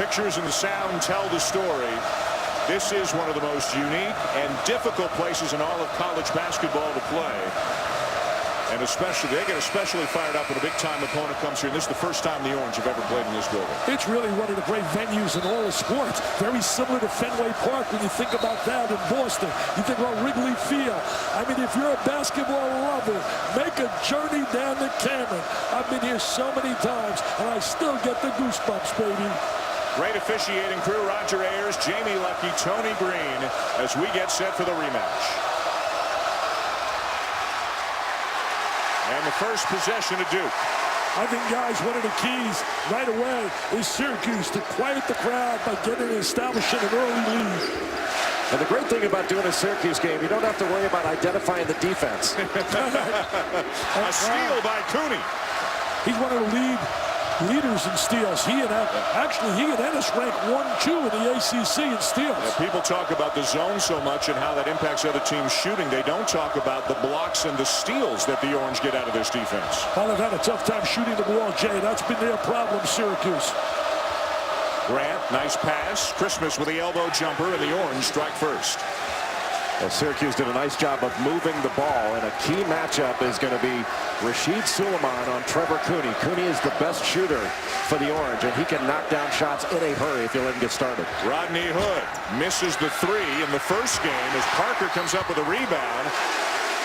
pictures and the sound tell the story. This is one of the most unique and difficult places in all of college basketball to play. And especially, they get especially fired up when a big-time opponent comes here. And this is the first time the Orange have ever played in this building. It's really one of the great venues in all of sports. Very similar to Fenway Park when you think about that in Boston. You think about Wrigley Field. I mean, if you're a basketball lover, make a journey down to Cameron. I've been here so many times, and I still get the goosebumps, baby. Great officiating crew, Roger Ayers, Jamie Lucky, Tony Green, as we get set for the rematch. And the first possession of Duke. I think, guys, one of the keys right away is Syracuse to quiet the crowd by establishing an early lead. And the great thing about doing a Syracuse game, you don't have to worry about identifying the defense. A steal by Cooney. He's one of the leaders in steals. He and Ennis rank 1-2 in the ACC in steals. Yeah, people talk about the zone so much and how that impacts other teams shooting. They don't talk about the blocks and the steals that the Orange get out of this defense. Well, they've had a tough time shooting the ball, Jay. That's been their problem, Syracuse. Grant, nice pass. Christmas with the elbow jumper, and the Orange strike first. Well, Syracuse did a nice job of moving the ball, and a key matchup is going to be Rasheed Suleiman on Trevor Cooney. Cooney is the best shooter for the Orange, and he can knock down shots in a hurry if you let him get started. Rodney Hood misses the three in the first game as Parker comes up with a rebound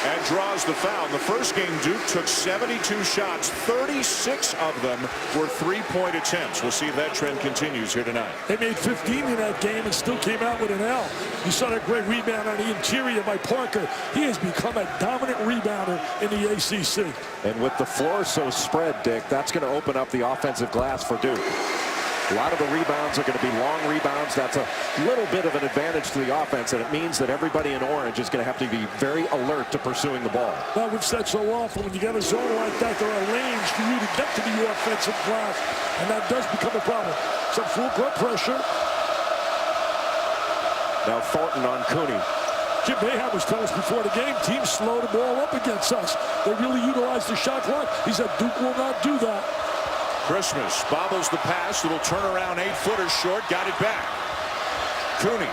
and draws the foul. In the first game, Duke took 72 shots. 36 of them were three-point attempts. We'll see if that trend continues here tonight. They made 15 in that game and still came out with an L. You saw that great rebound on the interior by Parker. He has become a dominant rebounder in the ACC. And with the floor so spread, Dick, that's going to open up the offensive glass for Duke. A lot of the rebounds are going to be long rebounds. That's a little bit of an advantage to the offense, and it means that everybody in Orange is going to have to be very alert to pursuing the ball. Well, we've said so often, when you get a zone like that, there are lanes for you to get to the offensive glass, and that does become a problem. Some full court pressure. Now Thornton on Cooney. Jim Boeheim was telling us before the game, teams slow the ball up against us. They really utilize the shot clock. He said Duke will not do that. Christmas bobbles the pass. Little turnaround, 8-footer short. Got it back. Cooney.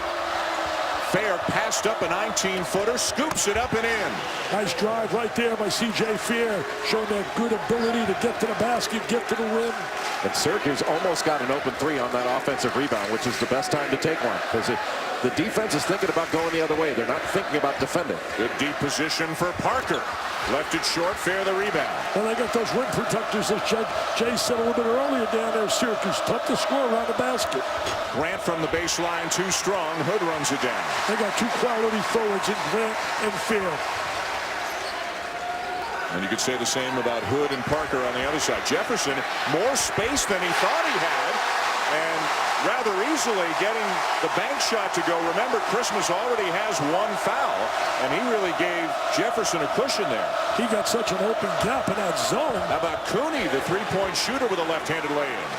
Fair passed up a 19-footer. Scoops it up and in. Nice drive right there by C.J. Fair. Showing that good ability to get to the basket, get to the rim. And Syracuse almost got an open three on that offensive rebound, which is the best time to take one, because the defense is thinking about going the other way. They're not thinking about defending. Good deep position for Parker. Left it short, Fair the rebound. Well, they got those rim protectors, as Jay said a little bit earlier down there. Syracuse tough to score around the basket. Grant from the baseline, too strong. Hood runs it down. They got two quality forwards in Grant and Fair. And you could say the same about Hood and Parker on the other side. Jefferson, more space than he thought he had, and rather easily getting the bank shot to go. Remember, Christmas already has one foul, and he really gave Jefferson a cushion there. He got such an open gap in that zone. How about Cooney, the three-point shooter with a left-handed lay-in?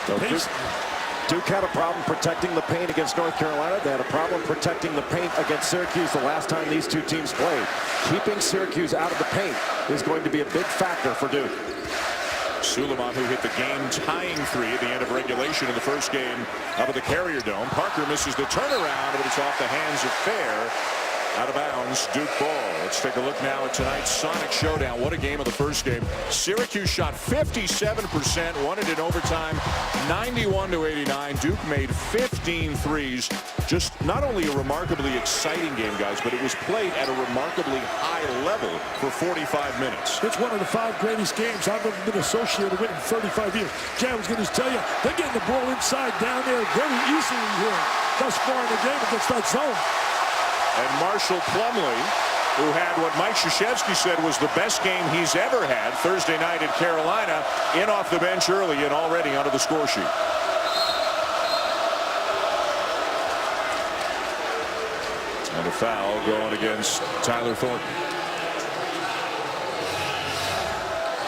So Duke had a problem protecting the paint against North Carolina. They had a problem protecting the paint against Syracuse the last time these two teams played. Keeping Syracuse out of the paint is going to be a big factor for Duke. Suleiman, who hit the game-tying three at the end of regulation in the first game up at the Carrier Dome. Parker misses the turnaround, but it's off the hands of Fair. Out of bounds, Duke ball. Let's take a look now at tonight's Sonic Showdown. What a game of the first game. Syracuse shot 57%, won it in overtime, 91-89. Duke made 15 threes. Just not only a remarkably exciting game, guys, but it was played at a remarkably high level for 45 minutes. It's one of the 5 greatest games I've ever been associated with in 35 years. Jay, I was going to tell you, they're getting the ball inside down there very easily here thus far in the game against that zone. And Marshall Plumlee, who had what Mike Krzyzewski said was the best game he's ever had Thursday night at Carolina, in off the bench early and already onto the score sheet. And a foul going against Tyler Thornton.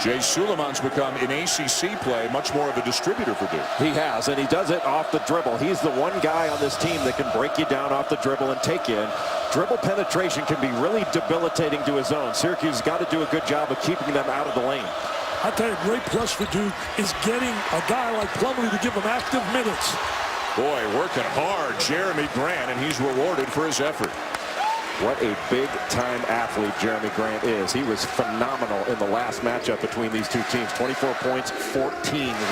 Jay Suleiman's become, in ACC play, much more of a distributor for Duke. He has, and he does it off the dribble. He's the one guy on this team that can break you down off the dribble and take you in. Dribble penetration can be really debilitating to his own. Syracuse has got to do a good job of keeping them out of the lane. I tell you, a great plus for Duke is getting a guy like Plumlee to give him active minutes. Boy, working hard, Jeremy Grant, and he's rewarded for his effort. What a big-time athlete Jeremy Grant is. He was phenomenal in the last matchup between these two teams. 24 points, 14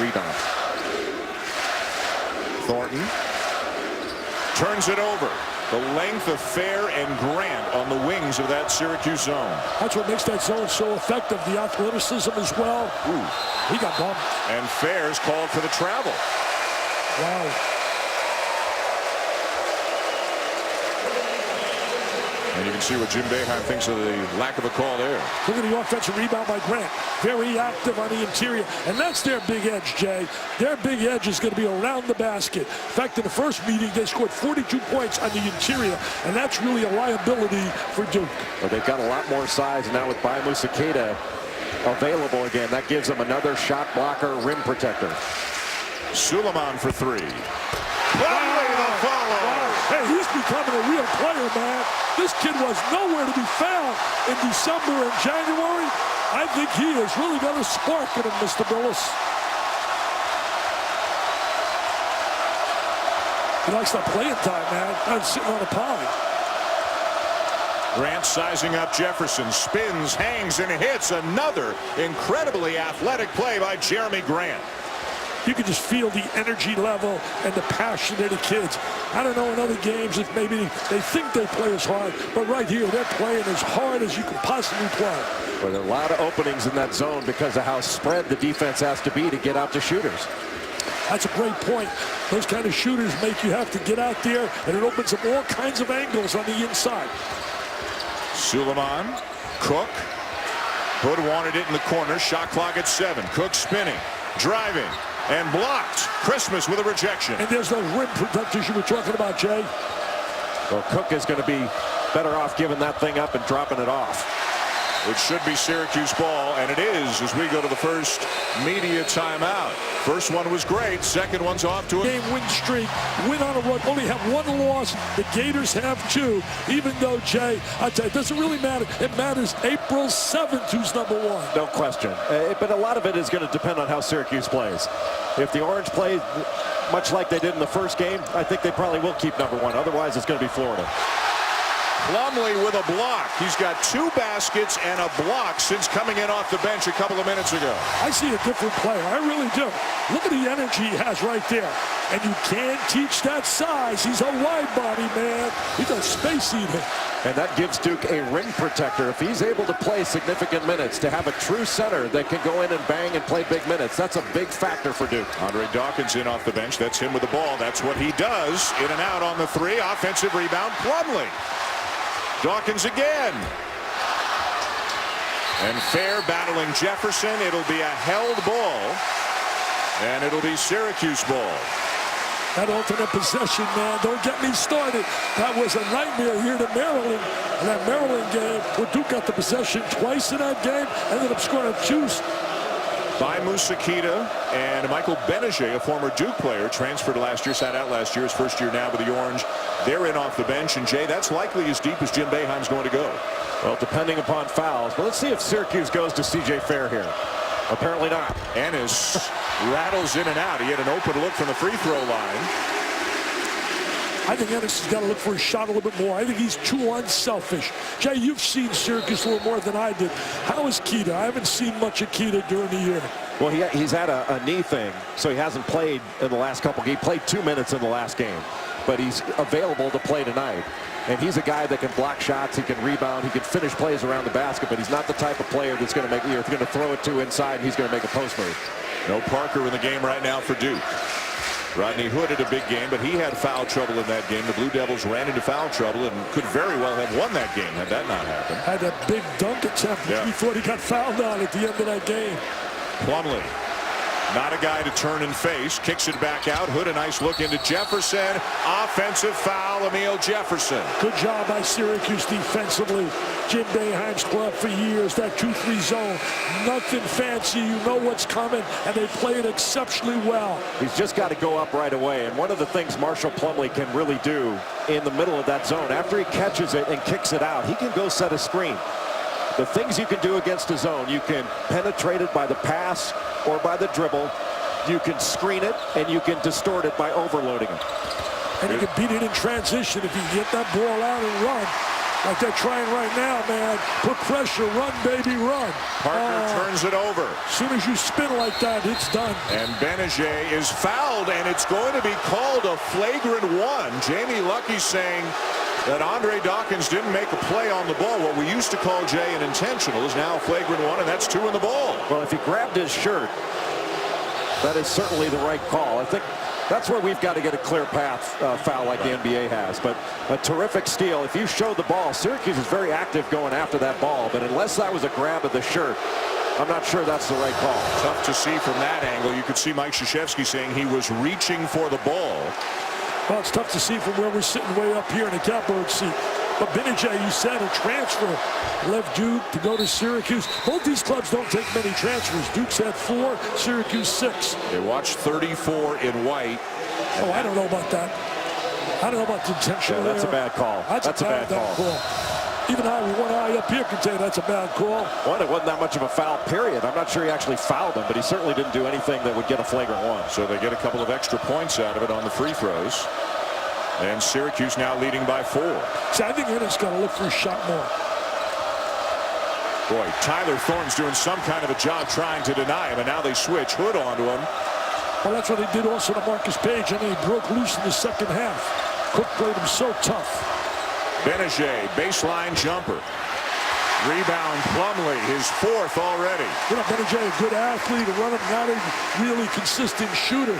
rebounds. Thornton turns it over. The length of Fair and Grant on the wings of that Syracuse zone. That's what makes that zone so effective. The athleticism as well. Ooh. He got bumped. And Fair's called for the travel. Wow. And you can see what Jim Boeheim thinks of the lack of a call there. Look at the offensive rebound by Grant. Very active on the interior. And that's their big edge, Jay. Their big edge is going to be around the basket. In fact, in the first meeting, they scored 42 points on the interior. And that's really a liability for Duke. Well, they've got a lot more size now with Musakeda available again. That gives them another shot blocker, rim protector. Suleiman for three. Plumlee the follow. Hey, he's becoming a real player, man. This kid was nowhere to be found in December and January. I think he has really got a spark in him, Mr. Billis. He likes that playing time, man. Not sitting on a pine. Grant sizing up Jefferson, spins, hangs, and hits. Another incredibly athletic play by Jeremy Grant. You can just feel the energy level and the passion of the kids. I don't know in other games if maybe they think they play as hard, but right here they're playing as hard as you can possibly play. Well, there are a lot of openings in that zone because of how spread the defense has to be to get out to shooters. That's a great point. Those kind of shooters make you have to get out there, and it opens up all kinds of angles on the inside. Suleiman, Cook. Hood wanted it in the corner. Shot clock at 7. Cook spinning, driving, and blocked. Christmas with a rejection. And there's those rim protectors you were talking about, Jay. Well, Cook is going to be better off giving that thing up and dropping it off. It should be Syracuse ball, and it is as we go to the first media timeout. First one was great. Second one's off to a game win streak. Win on a run. Only have one loss. The Gators have 2. Even though, Jay, I tell you, it doesn't really matter. It matters April 7th, who's number 1. No question. But a lot of it is going to depend on how Syracuse plays. If the Orange play much like they did in the first game, I think they probably will keep number 1. Otherwise, it's going to be Florida. Plumlee with a block. He's got 2 baskets and a block since coming in off the bench a couple of minutes ago. I see a different player. I really do. Look at the energy he has right there. And you can't teach that size. He's a wide body, man. He's a space eater. And that gives Duke a rim protector. If he's able to play significant minutes, to have a true center that can go in and bang and play big minutes, that's a big factor for Duke. Andre Dawkins in off the bench. That's him with the ball. That's what he does. In and out on the 3. Offensive rebound, Plumlee. Dawkins again. And Fair battling Jefferson. It'll be a held ball. And it'll be Syracuse ball. That alternate possession, man, don't get me started. That was a nightmare here to Maryland. In that Maryland game, where Duke got the possession twice in that game, ended up scoring 2. By Musakeda and Michael Benajay, a former Duke player, transferred last year, sat out last year, his first year now with the Orange. They're in off the bench, and Jay, that's likely as deep as Jim Boeheim's going to go. Well, depending upon fouls. But let's see if Syracuse goes to C.J. Fair here. Apparently not. Ennis rattles in and out. He had an open look from the free throw line. I think Ennis has got to look for a shot a little bit more. I think he's too unselfish. Jay, you've seen Syracuse a little more than I did. How is Keita? I haven't seen much of Keita during the year. Well, he's had a knee thing, so he hasn't played in the last couple games. He played 2 minutes in the last game, but he's available to play tonight. And he's a guy that can block shots, he can rebound, he can finish plays around the basket, but he's not the type of player that's going to make, you're going to throw it to inside and he's going to make a post move. No Parker in the game right now for Duke. Rodney Hood had a big game, but he had foul trouble in that game. The Blue Devils ran into foul trouble and could very well have won that game had that not happened. Had that big dunk attempt before he got fouled on at the end of that game. Plumlee, not a guy to turn and face, kicks it back out. Hood, a nice look into Jefferson. Offensive foul, Emile Jefferson. Good job by Syracuse defensively. Jim Boeheim's club for years, that 2-3 zone. Nothing fancy, you know what's coming, and they play it exceptionally well. He's just got to go up right away, and one of the things Marshall Plumlee can really do in the middle of that zone, after he catches it and kicks it out, he can go set a screen. The things you can do against a zone, you can penetrate it by the pass or by the dribble. You can screen it, and you can distort it by overloading it. And you can beat it in transition if you can get that ball out and run. Like they're trying right now, man. Put pressure, run, baby, run. Parker turns it over. As soon as you spin like that, it's done. And Benajay is fouled, and it's going to be called a flagrant one. Jamie Lucky saying that Andre Dawkins didn't make a play on the ball. What we used to call, Jay, an intentional is now a flagrant one, and that's 2 in the ball. Well, if he grabbed his shirt, that is certainly the right call. I think that's where we've got to get a clear path foul like the NBA has. But a terrific steal. If you show the ball, Syracuse is very active going after that ball. But unless that was a grab of the shirt, I'm not sure that's the right call. Tough to see from that angle. You could see Mike Krzyzewski saying he was reaching for the ball. Well, it's tough to see from where we're sitting way up here in the catbird seat. But Benajay, you said, a transfer. Left Duke to go to Syracuse. Both these clubs don't take many transfers. Duke's had 4, Syracuse 6. They watched 34 in white. Oh, I don't know about that. I don't know about the intentional. Yeah, that's a bad call. That's a bad call. Even one eye up here can tell you that's a bad call. One, it wasn't that much of a foul, period. I'm not sure he actually fouled him, but he certainly didn't do anything that would get a flagrant one. So they get a couple of extra points out of it on the free throws. And Syracuse now leading by 4. See, I think Ennis got to look for a shot more. Boy, Tyler Thorne's doing some kind of a job trying to deny him, and now they switch Hood onto him. Well, that's what they did also to Marcus Page, and he broke loose in the second half. Cook played him so tough. Benajay, baseline jumper. Rebound Plumlee, his 4th already. You know, Benajay, a good athlete, a runner, not a really consistent shooter.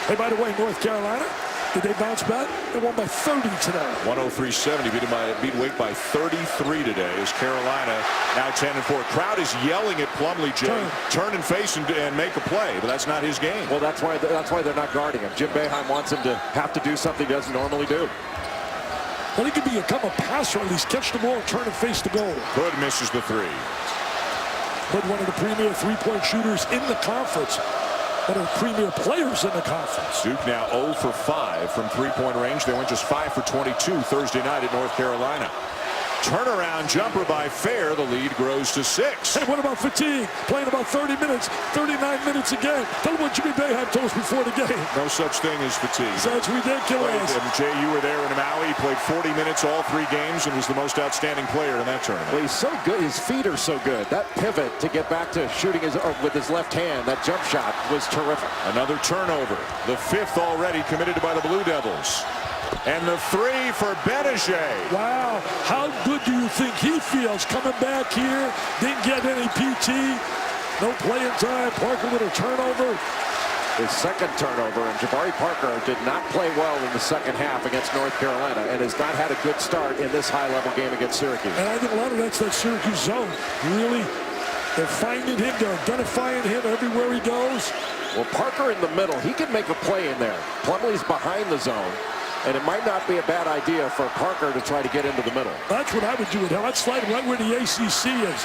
Hey, by the way, North Carolina, did they bounce back? They won by 30 today. 103-70, beat Wake by 33 today as Carolina now 10-4. Crowd is yelling at Plumlee, Jay. Turn and face and make a play, but that's not his game. Well, that's why they're not guarding him. Jim Boeheim wants him to have to do something he doesn't normally do. Well, he could become a passer, at least catch the ball, turn and face the goal. Hood misses the 3. Hood, one of the premier three-point shooters in the conference. One of the premier players in the conference. Duke now 0 for 5 from three-point range. They went just 5 for 22 Thursday night at North Carolina. Turnaround jumper by Fair. The lead grows to 6. Hey, what about fatigue? Playing about 30 minutes, 39 minutes again. Tell them what Jimmy Boeheim told us before the game. No such thing as fatigue. That's ridiculous. And Jay, you were there in Maui. He played 40 minutes all 3 games and was the most outstanding player in that tournament. Well, he's so good. His feet are so good. That pivot to get back to shooting with his left hand, that jump shot was terrific. Another turnover. The 5th already committed by the Blue Devils. And the 3 for Benajay. Wow, how good do you think he feels coming back here? Didn't get any PT, no playing time. Parker with a turnover. His 2nd turnover, and Jabari Parker did not play well in the second half against North Carolina and has not had a good start in this high-level game against Syracuse. And I think a lot of that's that Syracuse zone. Really, they're finding him, they're identifying him everywhere he goes. Well, Parker in the middle, he can make a play in there. Plumlee's behind the zone. And it might not be a bad idea for Parker to try to get into the middle. That's what I would do with him. I'd slide right where the ACC is.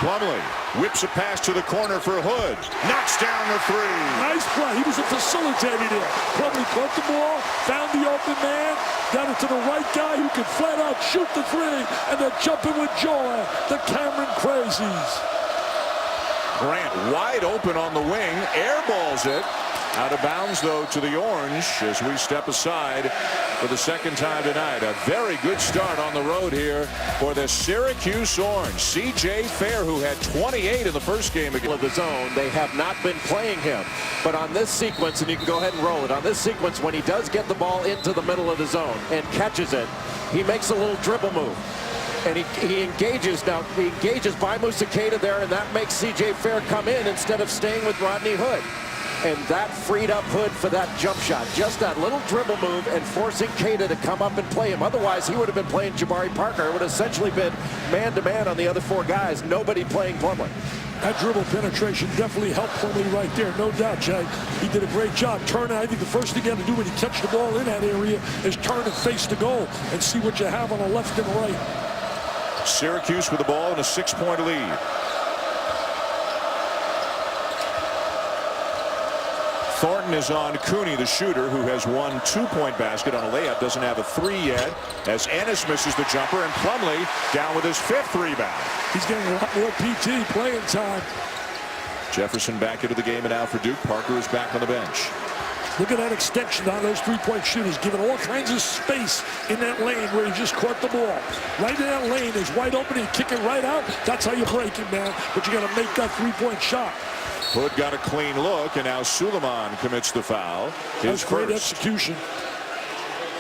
Plumlee whips a pass to the corner for Hood. Knocks down the 3. Nice play. He was a facilitator there. Plumlee caught the ball, found the open man, got it to the right guy who could flat out shoot the 3, and they're jumping with joy. The Cameron Crazies. Grant wide open on the wing, airballs it. Out of bounds, though, to the Orange as we step aside for the 2nd time tonight. A very good start on the road here for the Syracuse Orange. C.J. Fair, who had 28 in the first game against the zone, they have not been playing him. But on this sequence, and you can go ahead and roll it, on this sequence, when he does get the ball into the middle of the zone and catches it, he makes a little dribble move. And he engages now. He engages by Musakeda there, and that makes C.J. Fair come in instead of staying with Rodney Hood. And that freed up Hood for that jump shot. Just that little dribble move and forcing Keita to come up and play him. Otherwise, he would have been playing Jabari Parker. It would have essentially been man-to-man on the other 4 guys. Nobody playing Plumlee. That dribble penetration definitely helped Plumlee right there. No doubt, Jay. He did a great job. Turn, I think the first thing you got to do when you catch the ball in that area is turn and face the goal and see what you have on the left and right. Syracuse with the ball and a 6-point lead. Thornton is on Cooney, the shooter, who has one two-point basket on a layup. Doesn't have a three yet, as Ennis misses the jumper, and Plumlee down with his 5th rebound. He's getting a lot more PT playing time. Jefferson back into the game, and now for Duke. Parker is back on the bench. Look at that extension on those three-point shooters, giving all kinds of space in that lane where he just caught the ball. Right in that lane is wide open, and kick it right out. That's how you break it, man. But you got to make that three-point shot. Hood got a clean look, and now Suleiman commits the foul. That's great execution.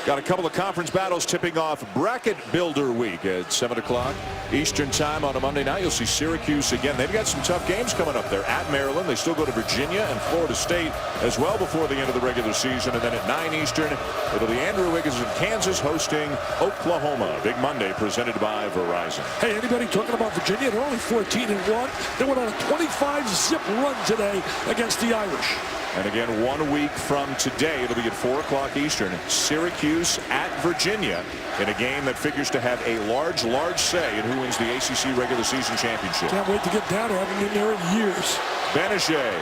Got a couple of conference battles tipping off Bracket Builder Week at 7 o'clock Eastern time on a Monday night. You'll see Syracuse again. They've got some tough games coming up. They're at Maryland. They still go to Virginia and Florida State as well before the end of the regular season. And then at 9 Eastern, it'll be Andrew Wiggins in Kansas hosting Oklahoma. Big Monday presented by Verizon. Hey, anybody talking about Virginia? They're only 14-1. They went on a 25-zip run today against the Irish. And again, 1 week from today, it'll be at 4 o'clock Eastern. Syracuse at Virginia in a game that figures to have a large say in who wins the ACC regular season championship. Can't wait to get down there. Haven't been there in years. Benajay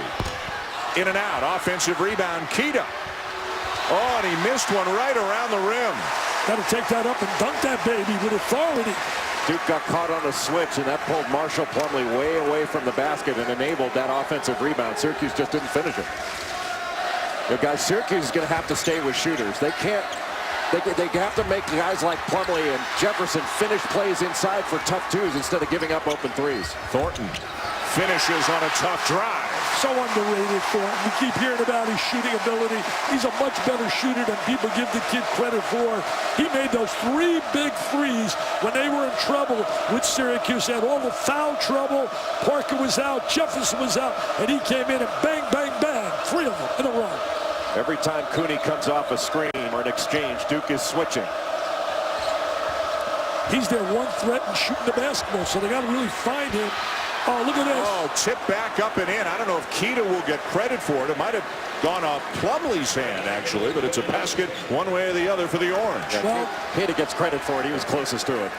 in and out. Offensive rebound. Keita. Oh, and he missed one right around the rim. Got to take that up and dunk that baby with authority. Duke got caught on a switch, and that pulled Marshall Plumlee way away from the basket and enabled that offensive rebound. Syracuse just didn't finish it. You know, guys, Syracuse is going to have to stay with shooters. They can't. They have to make guys like Plumlee and Jefferson finish plays inside for tough twos instead of giving up open threes. Thornton finishes on a tough drive. So underrated for him. We keep hearing about his shooting ability. He's a much better shooter than people give the kid credit for. He made those 3 big threes when they were in trouble with Syracuse. They had all the foul trouble. Parker was out, Jefferson was out, and he came in and bang, bang, bang. 3 of them in a row. Every time Cooney comes off a screen or an exchange, Duke is switching. He's their one threat in shooting the basketball, so they got to really find him. Oh, look at this. Oh, tip back up and in. I don't know if Keita will get credit for it. It might have gone off Plumlee's hand, actually, but it's a basket one way or the other for the Orange. Yeah, well, Keita gets credit for it. He was closest to it.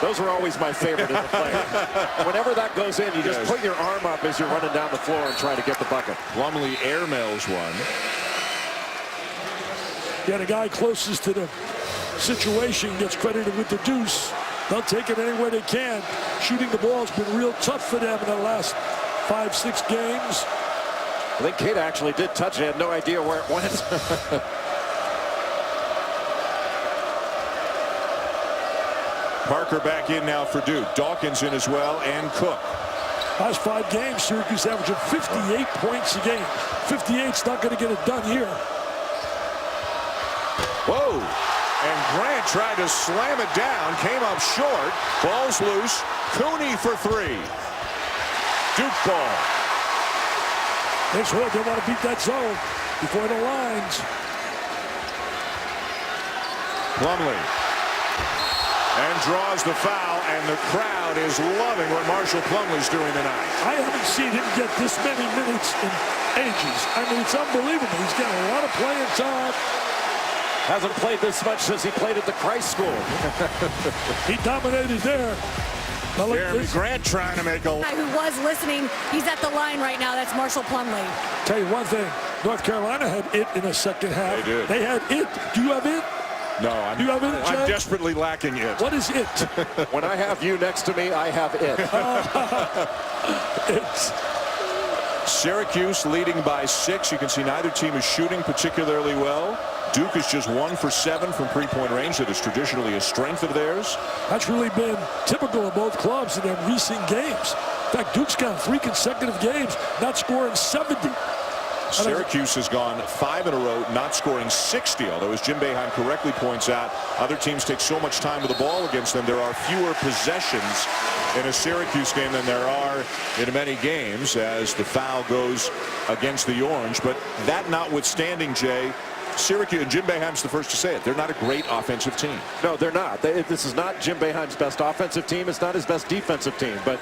Those are always my favorite as a player. Whenever that goes in, you just put your arm up as you're running down the floor and try to get the bucket. Plumlee airmails one. Yeah, the guy closest to the situation gets credited with the deuce. They'll take it anywhere they can. Shooting the ball has been real tough for them in the last 5-6 games. I think Keita actually did touch it. I had no idea where it went. Parker back in now for Duke. Dawkins in as well, and Cook. Last 5 games, Syracuse averaging 58 points a game. 58's not going to get it done here. Whoa. And Grant tried to slam it down, came up short. Ball's loose. Cooney for 3. Duke ball. It's hard. They want to beat that zone before the lines. Plumlee. And draws the foul, and the crowd is loving what Marshall Plumlee's doing tonight. I haven't seen him get this many minutes in ages. I mean, it's unbelievable. He's getting a lot of playing time. Hasn't played this much since he played at the Christ School. He dominated there. Jeremy Grant trying to make a... Who was listening, he's at the line right now. That's Marshall Plumlee. Tell you one thing, North Carolina had it in the second half. They did. They had it. Do you have it? No, Do you have it, I'm desperately lacking it. What is it? When I have you next to me, I have it. It's... Syracuse leading by 6. You can see neither team is shooting particularly well. Duke is just 1 for 7 from three-point range. That is traditionally a strength of theirs. That's really been typical of both clubs in their recent games. In fact, Duke's got 3 consecutive games not scoring 70. Syracuse has gone 5 in a row not scoring 60, although as Jim Boeheim correctly points out, other teams take so much time with the ball against them. There are fewer possessions in a Syracuse game than there are in many games as the foul goes against the Orange. But that notwithstanding, Jay, Syracuse, and Jim Boeheim's the first to say it, they're not a great offensive team. No, they're not. This is not Jim Boeheim's best offensive team. It's not his best defensive team. But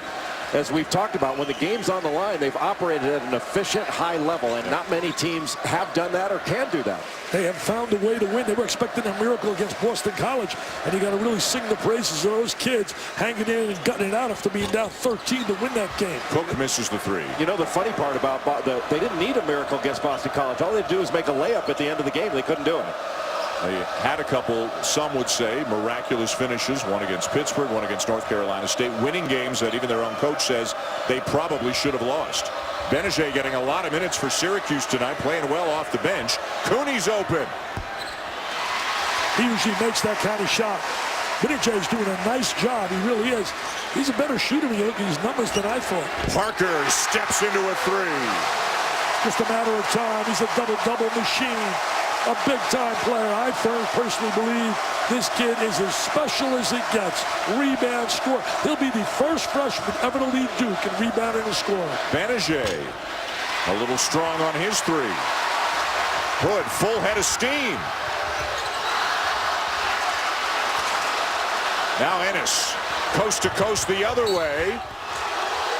As we've talked about, when the game's on the line, they've operated at an efficient, high level, and not many teams have done that or can do that. They have found a way to win. They were expecting a miracle against Boston College, and you got to really sing the praises of those kids hanging in and gutting it out after being down 13 to win that game. Cook misses the three. You know, the funny part about they didn't need a miracle against Boston College. All they do is make a layup at the end of the game. They couldn't do it. They had a couple, some would say, miraculous finishes. One against Pittsburgh, one against North Carolina State. Winning games that even their own coach says they probably should have lost. Benajay getting a lot of minutes for Syracuse tonight, playing well off the bench. Cooney's open. He usually makes that kind of shot. Benajay's doing a nice job. He really is. He's a better shooter when you look at his numbers than I thought. Parker steps into a three. Just a matter of time. He's a double-double machine. A big-time player. I personally believe this kid is as special as it gets. Rebound, score. He'll be the first freshman ever to lead Duke in rebounding and scoring. Benajay a little strong on his three. Hood, full head of steam. Now Ennis, coast to coast the other way.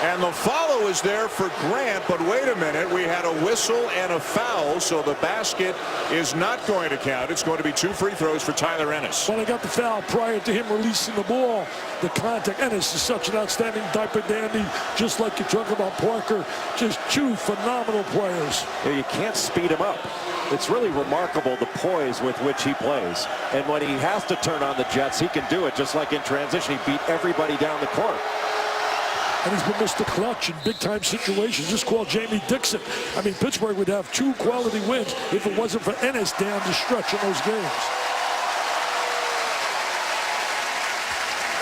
And the follow is there for Grant, but wait a minute, we had a whistle and a foul, so the basket is not going to count. It's going to be 2 free throws for Tyler Ennis. Well, they got the foul prior to him releasing the ball. The contact. Ennis is such an outstanding diaper dandy, just like you talk about Parker. Just 2 phenomenal players. Yeah, you can't speed him up. It's really remarkable the poise with which he plays. And when he has to turn on the jets, he can do it just like in transition. He beat everybody down the court. And he's been Mr. Clutch in big-time situations. Just call Jamie Dixon. I mean, Pittsburgh would have 2 quality wins if it wasn't for Ennis down the stretch in those games.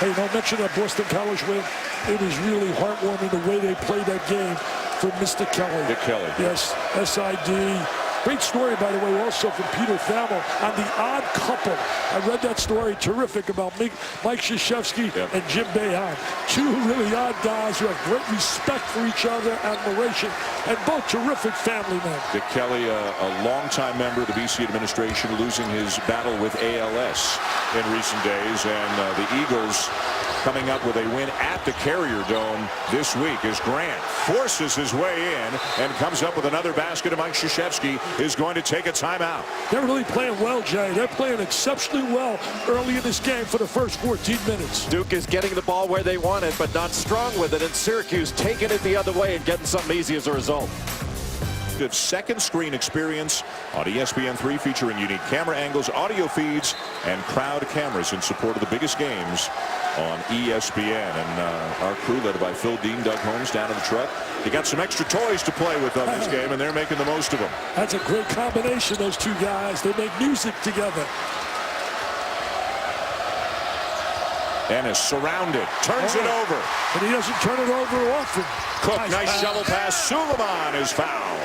Hey, don't mention that Boston College win. It was really heartwarming the way they played that game for Mr. Kelly. Dick Kelly. Yes, SID. Great story, by the way, also from Peter Thamel on The Odd Couple. I read that story. Terrific about Mike Krzyzewski and Jim Boeheim. 2 really odd guys who have great respect for each other, admiration, and both terrific family men. Dick Kelly, a longtime member of the BC administration, losing his battle with ALS in recent days. And the Eagles coming up with a win at the Carrier Dome this week as Grant forces his way in and comes up with another basket. Mike Krzyzewski is going to take a timeout. They're really playing well, Jay. They're playing exceptionally well early in this game for the first 14 minutes. Duke is getting the ball where they want it, but not strong with it. And Syracuse taking it the other way and getting something easy as a result. Second screen experience on ESPN3, featuring unique camera angles, audio feeds, and crowd cameras in support of the biggest games on ESPN. And our crew, led by Phil Dean, Doug Holmes, down in the truck. They got some extra toys to play with on this game, and they're making the most of them. That's a great combination, those 2 guys. They make music together. Ennis surrounded, turns it over. And he doesn't turn it over often. Cook, nice shovel pass. Suleiman is fouled.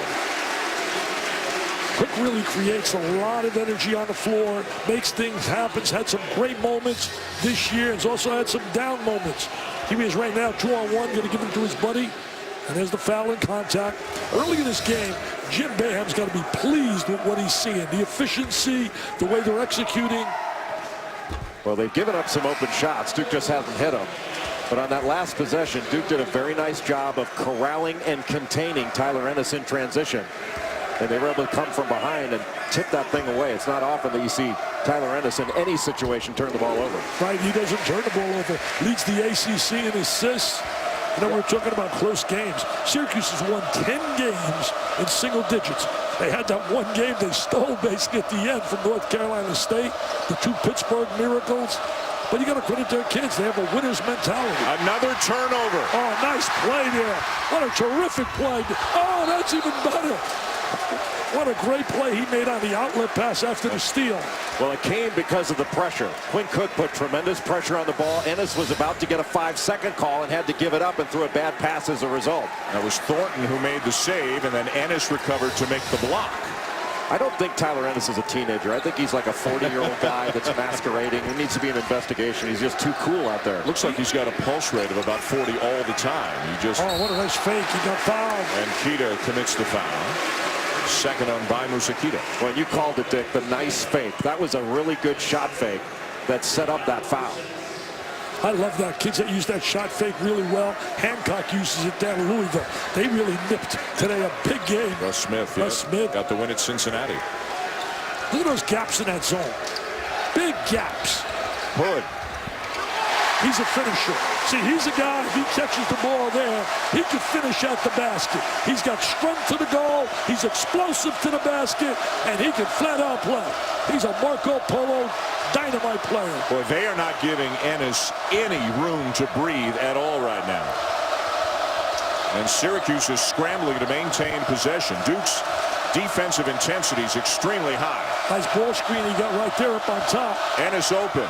Cook really creates a lot of energy on the floor, makes things happen. Had some great moments this year. He's also had some down moments. He is right now 2-on-1, going to give it to his buddy. And there's the foul in contact. Early in this game, Jim Boeheim's got to be pleased with what he's seeing. The efficiency, the way they're executing. Well, they've given up some open shots. Duke just hasn't hit them. But on that last possession, Duke did a very nice job of corralling and containing Tyler Ennis in transition. And they were able to come from behind and tip that thing away. It's not often that you see Tyler Ennis in any situation turn the ball over. Right, he doesn't turn the ball over. Leads the ACC in assists. You know, we're talking about close games. Syracuse has won 10 games in single digits. They had that one game they stole basically at the end from North Carolina State, the 2 Pittsburgh miracles. But you got to credit their kids. They have a winner's mentality. Another turnover. Oh, nice play there. What a terrific play. Oh, that's even better. What a great play he made on the outlet pass after the steal. Well, it came because of the pressure. Quinn Cook put tremendous pressure on the ball. Ennis was about to get a 5-second call and had to give it up and threw a bad pass as a result. That was Thornton who made the save, and then Ennis recovered to make the block. I don't think Tyler Ennis is a teenager. I think he's like a 40-year-old guy that's masquerading. There needs to be an investigation. He's just too cool out there. Looks like he's got a pulse rate of about 40 all the time. He just... Oh, what a nice fake. He got fouled. And Kita commits the foul. Second on by Musakita. Well, you called it, Dick, the nice fake. That was a really good shot fake that set up that foul. I love that. Kids that use that shot fake really well. Hancock uses it down in Louisville. They really nipped today a big game. Russ Smith, Russ Smith got the win at Cincinnati. Look at those gaps in that zone. Big gaps. Hood. He's a finisher. See, he's a guy, if he catches the ball there, he can finish at the basket. He's got strength to the goal, he's explosive to the basket, and he can flat out play. He's a Marco Polo dynamite player. Boy, they are not giving Ennis any room to breathe at all right now. And Syracuse is scrambling to maintain possession. Duke's defensive intensity is extremely high. Nice ball screen he got right there up on top. Ennis open.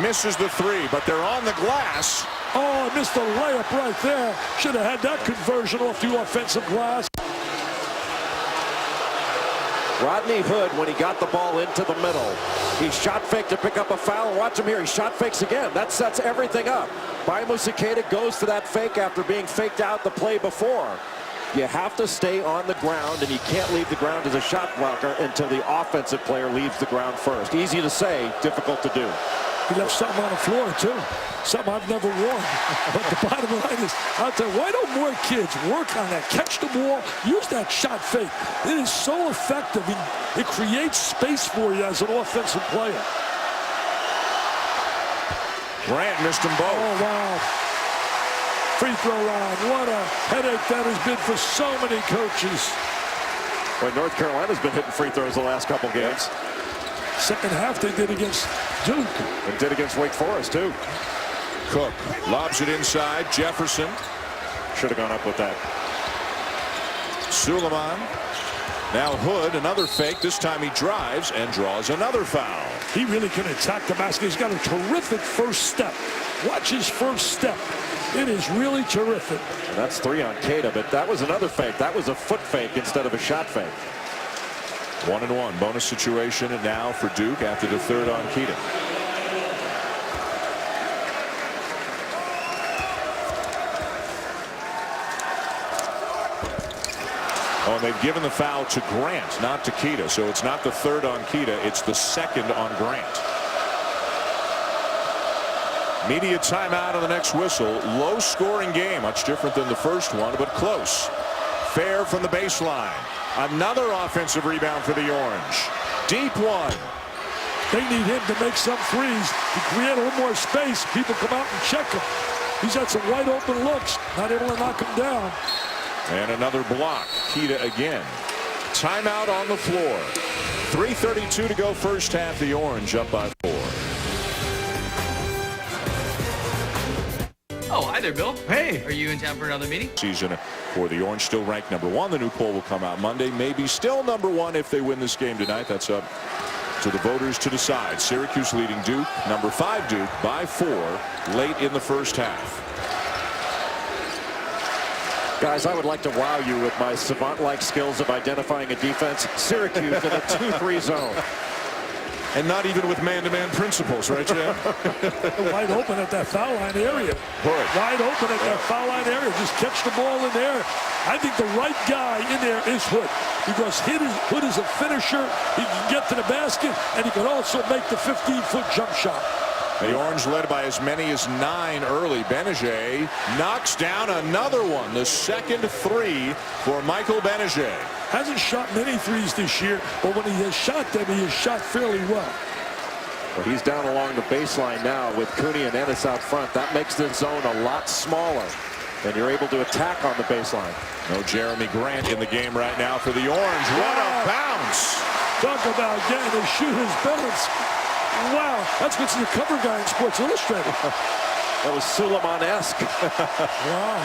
Misses the three, but they're on the glass. Oh, missed the layup right there. Should have had that conversion off the offensive glass. Rodney Hood, when he got the ball into the middle, he shot fake to pick up a foul. Watch him here. He shot fakes again. That sets everything up. Baimu Ikeda goes to that fake after being faked out the play before. You have to stay on the ground, and you can't leave the ground as a shot blocker until the offensive player leaves the ground first. Easy to say, difficult to do. He left something on the floor, too. Something I've never worn. But the bottom line is, out there, why don't more kids work on that? Catch the ball, use that shot fake. It is so effective. It creates space for you as an offensive player. Grant missed them both. Oh, wow. Free throw line. What a headache that has been for so many coaches. Well, North Carolina's been hitting free throws the last couple games. Second half they did against Duke. And did against Wake Forest, too. Cook lobs it inside. Jefferson. Should have gone up with that. Suleiman. Now Hood, another fake. This time he drives and draws another foul. He really can attack the basket. He's got a terrific first step. Watch his first step. It is really terrific. And that's 3 on Keita, but that was another fake. That was a foot fake instead of a shot fake. 1-1 bonus situation now for Duke after the third on Keita. Oh, and they've given the foul to Grant, not to Keita. So it's not the third on Keita, it's the second on Grant. Media timeout on the next whistle. Low scoring game, much different than the first one, but close. Fair from the baseline. Another offensive rebound for the Orange. Deep one. They need him to make some threes to create a little more space. People come out and check him. He's had some wide open looks, not able to knock him down. And another block. Keita again. Timeout on the floor. 3:32 to go first half. The Orange up by 4. Oh, hi there, Bill. Hey. Are you in town for another meeting? Season for the Orange, still ranked #1. The new poll will come out Monday. Maybe still #1 if they win this game tonight. That's up to the voters to decide. Syracuse leading Duke, #5 Duke, by 4 late in the first half. Guys, I would like to wow you with my savant-like skills of identifying a defense. Syracuse in a 2-3 zone. And not even with man-to-man principles, right, Jim? Wide open at that foul line area. Hood. Wide open at that foul line area. Just catch the ball in there. I think the right guy in there is Hood. Because Hood is a finisher. He can get to the basket, and he can also make the 15-foot jump shot. The Orange led by as many as 9 early. Benajay knocks down another one. The second three for Michael Benajay. Hasn't shot many threes this year, but when he has shot them, he has shot fairly well. Well, he's down along the baseline now with Cooney and Ennis out front. That makes the zone a lot smaller, and you're able to attack on the baseline. No Jeremy Grant in the game right now for the Orange. What a bounce! Talk about getting a shooter's bounce. Wow, that's what's the cover guy in Sports Illustrated. That was Suleiman-esque. Wow.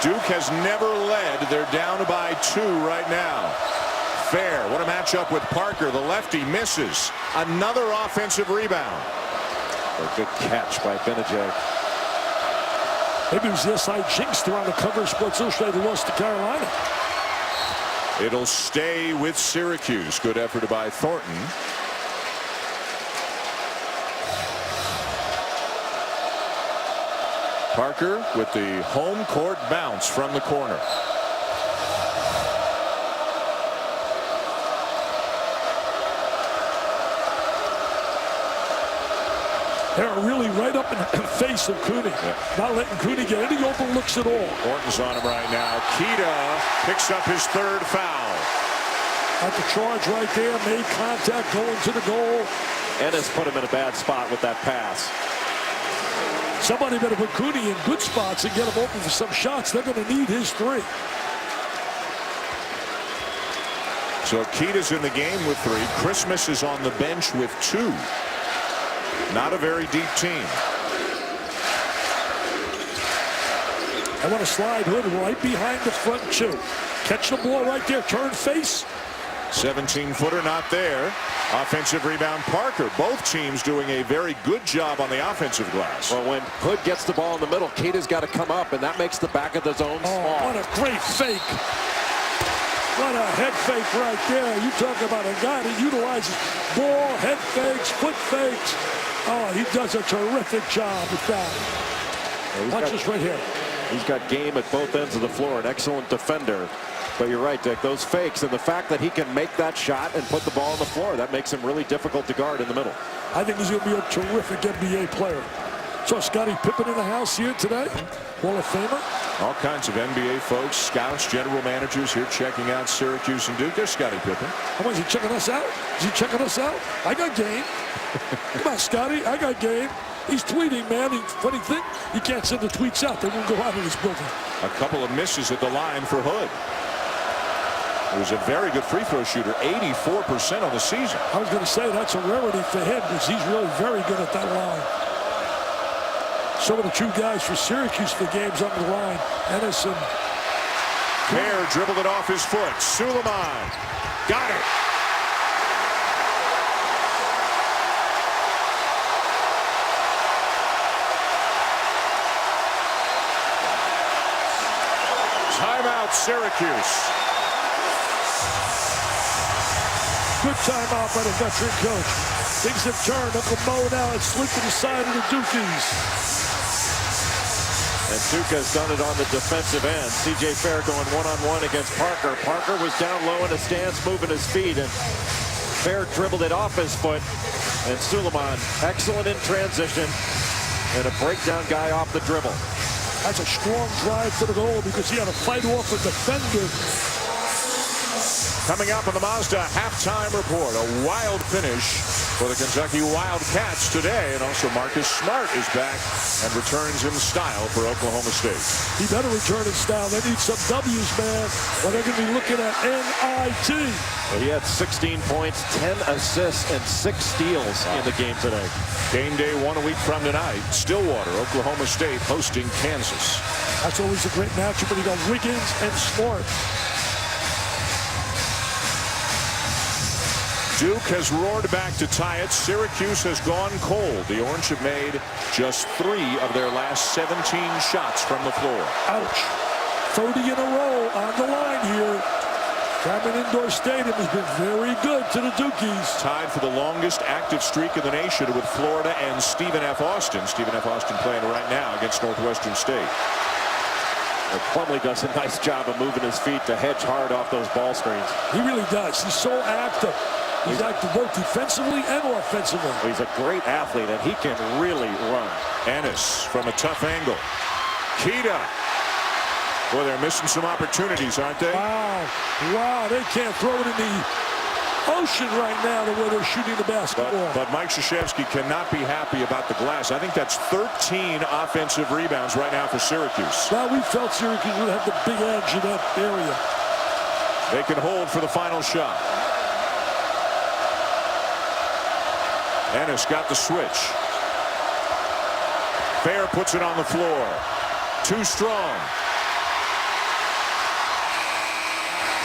Duke has never led. They're down by 2 right now. Fair. What a matchup with Parker. The lefty misses. Another offensive rebound. A good catch by Benajay. Maybe it was the SI jinx on the cover of Sports Illustrated, lost to Carolina. It'll stay with Syracuse. Good effort by Thornton. Parker with the home court bounce from the corner. They're really right up keeping face of Cooney. Not letting Cooney get any open looks at all. Orton's on him right now. Keita picks up his third foul. At the charge right there, made contact going to the goal. Ennis put him in a bad spot with that pass. Somebody better put Cooney in good spots and get him open for some shots. They're going to need his three. So Keita's in the game with 3. Christmas is on the bench with 2. Not a very deep team. I want to slide Hood right behind the front 2. Catch the ball right there. Turn face. 17-footer not there. Offensive rebound Parker. Both teams doing a very good job on the offensive glass. Well, when Hood gets the ball in the middle, Keita's got to come up, and that makes the back of the zone small. What a great fake. What a head fake right there. You talk about a guy that utilizes ball, head fakes, foot fakes. Oh, he does a terrific job with that. Watch this right here. He's got game at both ends of the floor, an excellent defender. But you're right, Dick, those fakes and the fact that he can make that shot and put the ball on the floor, that makes him really difficult to guard in the middle. I think he's going to be a terrific NBA player. So Scottie Pippen in the house here today, Hall of Famer. All kinds of NBA folks, scouts, general managers here checking out Syracuse and Duke. There's Scottie Pippen. How is he checking us out? Is he checking us out? I got game. Come on, Scottie, I got game. He's tweeting, man. Funny thing, you can't send the tweets out. They won't go out of this building. A couple of misses at the line for Hood. He was a very good free throw shooter, 84% on the season. I was going to say that's a rarity for him because he's really very good at that line. Some of the 2 guys for Syracuse for games on the line. Ennis and Hare dribbled it off his foot. Suleiman got it. Timeout, Syracuse. Good timeout by the veteran coach. Things have turned. Uncle Mo now has slipped to the side of the Dukies. And Duke has done it on the defensive end. C.J. Fair going one-on-one against Parker. Parker was down low in a stance, moving his feet, and Fair dribbled it off his foot. And Suleiman, excellent in transition, and a breakdown guy off the dribble. That's a strong drive to the goal because he had to fight off a defender. Coming up on the Mazda halftime report, a wild finish for the Kentucky Wildcats today. And also Marcus Smart is back and returns in style for Oklahoma State. He better return in style. They need some W's, man. Or they're going to be looking at NIT. Well, he had 16 points, 10 assists, and 6 steals in the game today. Game day 1 week from tonight. Stillwater, Oklahoma State hosting Kansas. That's always a great matchup when you got Wiggins and Smart. Duke has roared back to tie it. Syracuse has gone cold. The Orange have made just 3 of their last 17 shots from the floor. Ouch. 30 in a row on the line here. Cameron Indoor Stadium has been very good to the Dukies. Tied for the longest active streak in the nation with Florida and Stephen F. Austin. Stephen F. Austin playing right now against Northwestern State. Well, Plumlee does a nice job of moving his feet to hedge hard off those ball screens. He really does. He's so active. He's active both defensively and offensively. He's a great athlete, and he can really run. Ennis from a tough angle. Keita. Boy, they're missing some opportunities, aren't they? Wow. Wow, they can't throw it in the ocean right now the way they're shooting the basketball. But Mike Krzyzewski cannot be happy about the glass. I think that's 13 offensive rebounds right now for Syracuse. Well, we felt Syracuse would have the big edge in that area. They can hold for the final shot. Ennis got the switch. Fair puts it on the floor. Too strong.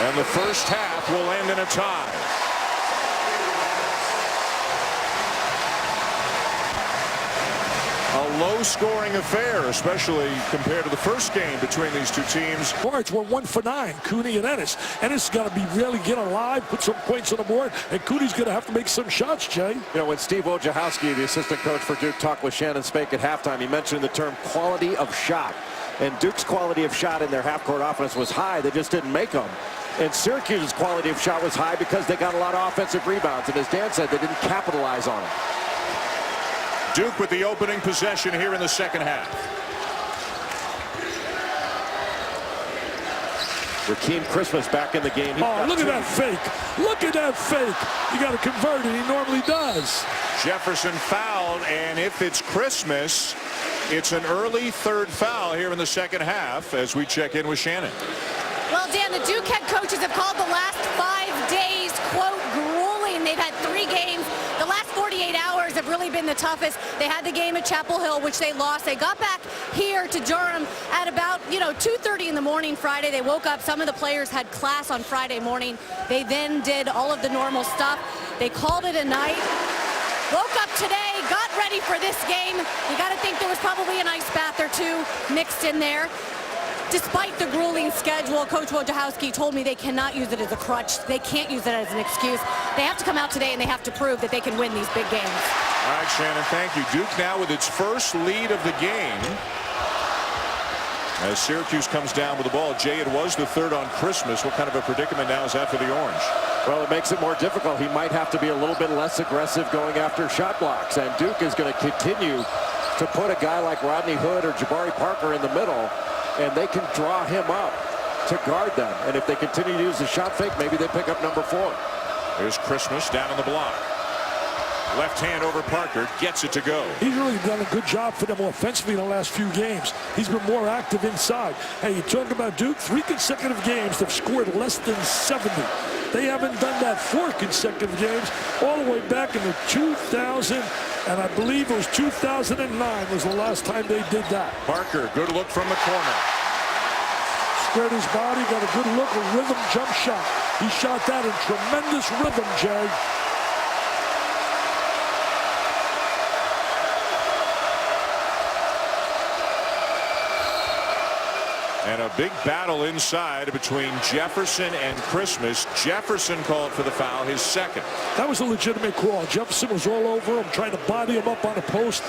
And the first half will end in a tie. A low-scoring affair, especially compared to the first game between these two teams. Guards were 1 for 9, Cooney and Ennis. Ennis has got to be really get alive, put some points on the board, and Cooney's going to have to make some shots, Jay. You know, when Steve Wojciechowski, the assistant coach for Duke, talked with Shannon Spake at halftime, he mentioned the term quality of shot. And Duke's quality of shot in their half-court offense was high. They just didn't make them. And Syracuse's quality of shot was high because they got a lot of offensive rebounds. And as Dan said, they didn't capitalize on them. Duke with the opening possession here in the second half. Rakeem Christmas back in the game. Oh, look at that fake. Look at that fake. You got to convert it. He normally does. Jefferson fouled, and if it's Christmas, it's an early third foul here in the second half as we check in with Shannon. Well, Dan, the Duke head coaches have called the last 5 days, quote, grueling. They've had 3 games. The last 48 hours have really been the toughest. They had the game at Chapel Hill, which they lost. They got back here to Durham at about, 2:30 in the morning Friday. They woke up. Some of the players had class on Friday morning. They then did all of the normal stuff. They called it a night. Woke up today, got ready for this game. You got to think there was probably an ice bath or 2 mixed in there. Despite the grueling schedule, Coach Wojciechowski told me they cannot use it as a crutch. They can't use it as an excuse. They have to come out today and they have to prove that they can win these big games. All right, Shannon, thank you. Duke now with its first lead of the game. As Syracuse comes down with the ball. Jay, it was the third on Christmas. What kind of a predicament now is that for the Orange? Well, it makes it more difficult. He might have to be a little bit less aggressive going after shot blocks. And Duke is going to continue to put a guy like Rodney Hood or Jabari Parker in the middle, and they can draw him up to guard them. And if they continue to use the shot fake, maybe they pick up number 4. There's Christmas down on the block. Left hand over Parker, gets it to go. He's really done a good job for them offensively in the last few games. He's been more active inside. Hey, you talk about Duke, 3 consecutive games they've scored less than 70. They haven't done that 4 consecutive games all the way back in the 2000, and I believe it was 2009 was the last time they did that. Parker, good look from the corner. Spread his body, got a good look, a rhythm jump shot. He shot that in tremendous rhythm, Jay. And a big battle inside between Jefferson and Christmas. Jefferson called for the foul, his second. That was a legitimate call. Jefferson was all over him, trying to body him up on a post.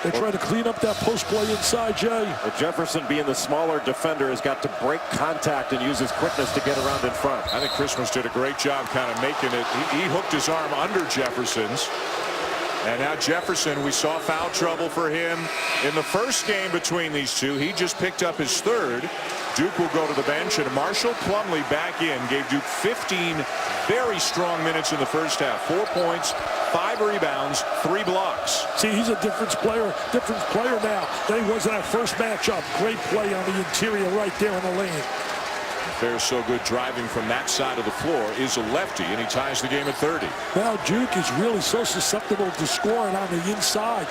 They tried to clean up that post play inside, Jay. But Jefferson, being the smaller defender, has got to break contact and use his quickness to get around in front. I think Christmas did a great job kind of making it. He hooked his arm under Jefferson's. And now Jefferson, we saw foul trouble for him in the first game between these two. He just picked up his 3rd. Duke will go to the bench, and Marshall Plumlee back in. Gave Duke 15 very strong minutes in the first half. 4 points, 5 rebounds, 3 blocks. See, he's a different player now than he was in that first matchup. Great play on the interior right there in the lane. Fair's so good driving from that side of the floor, is a lefty, and he ties the game at 30. Well, Duke is really so susceptible to scoring on the inside.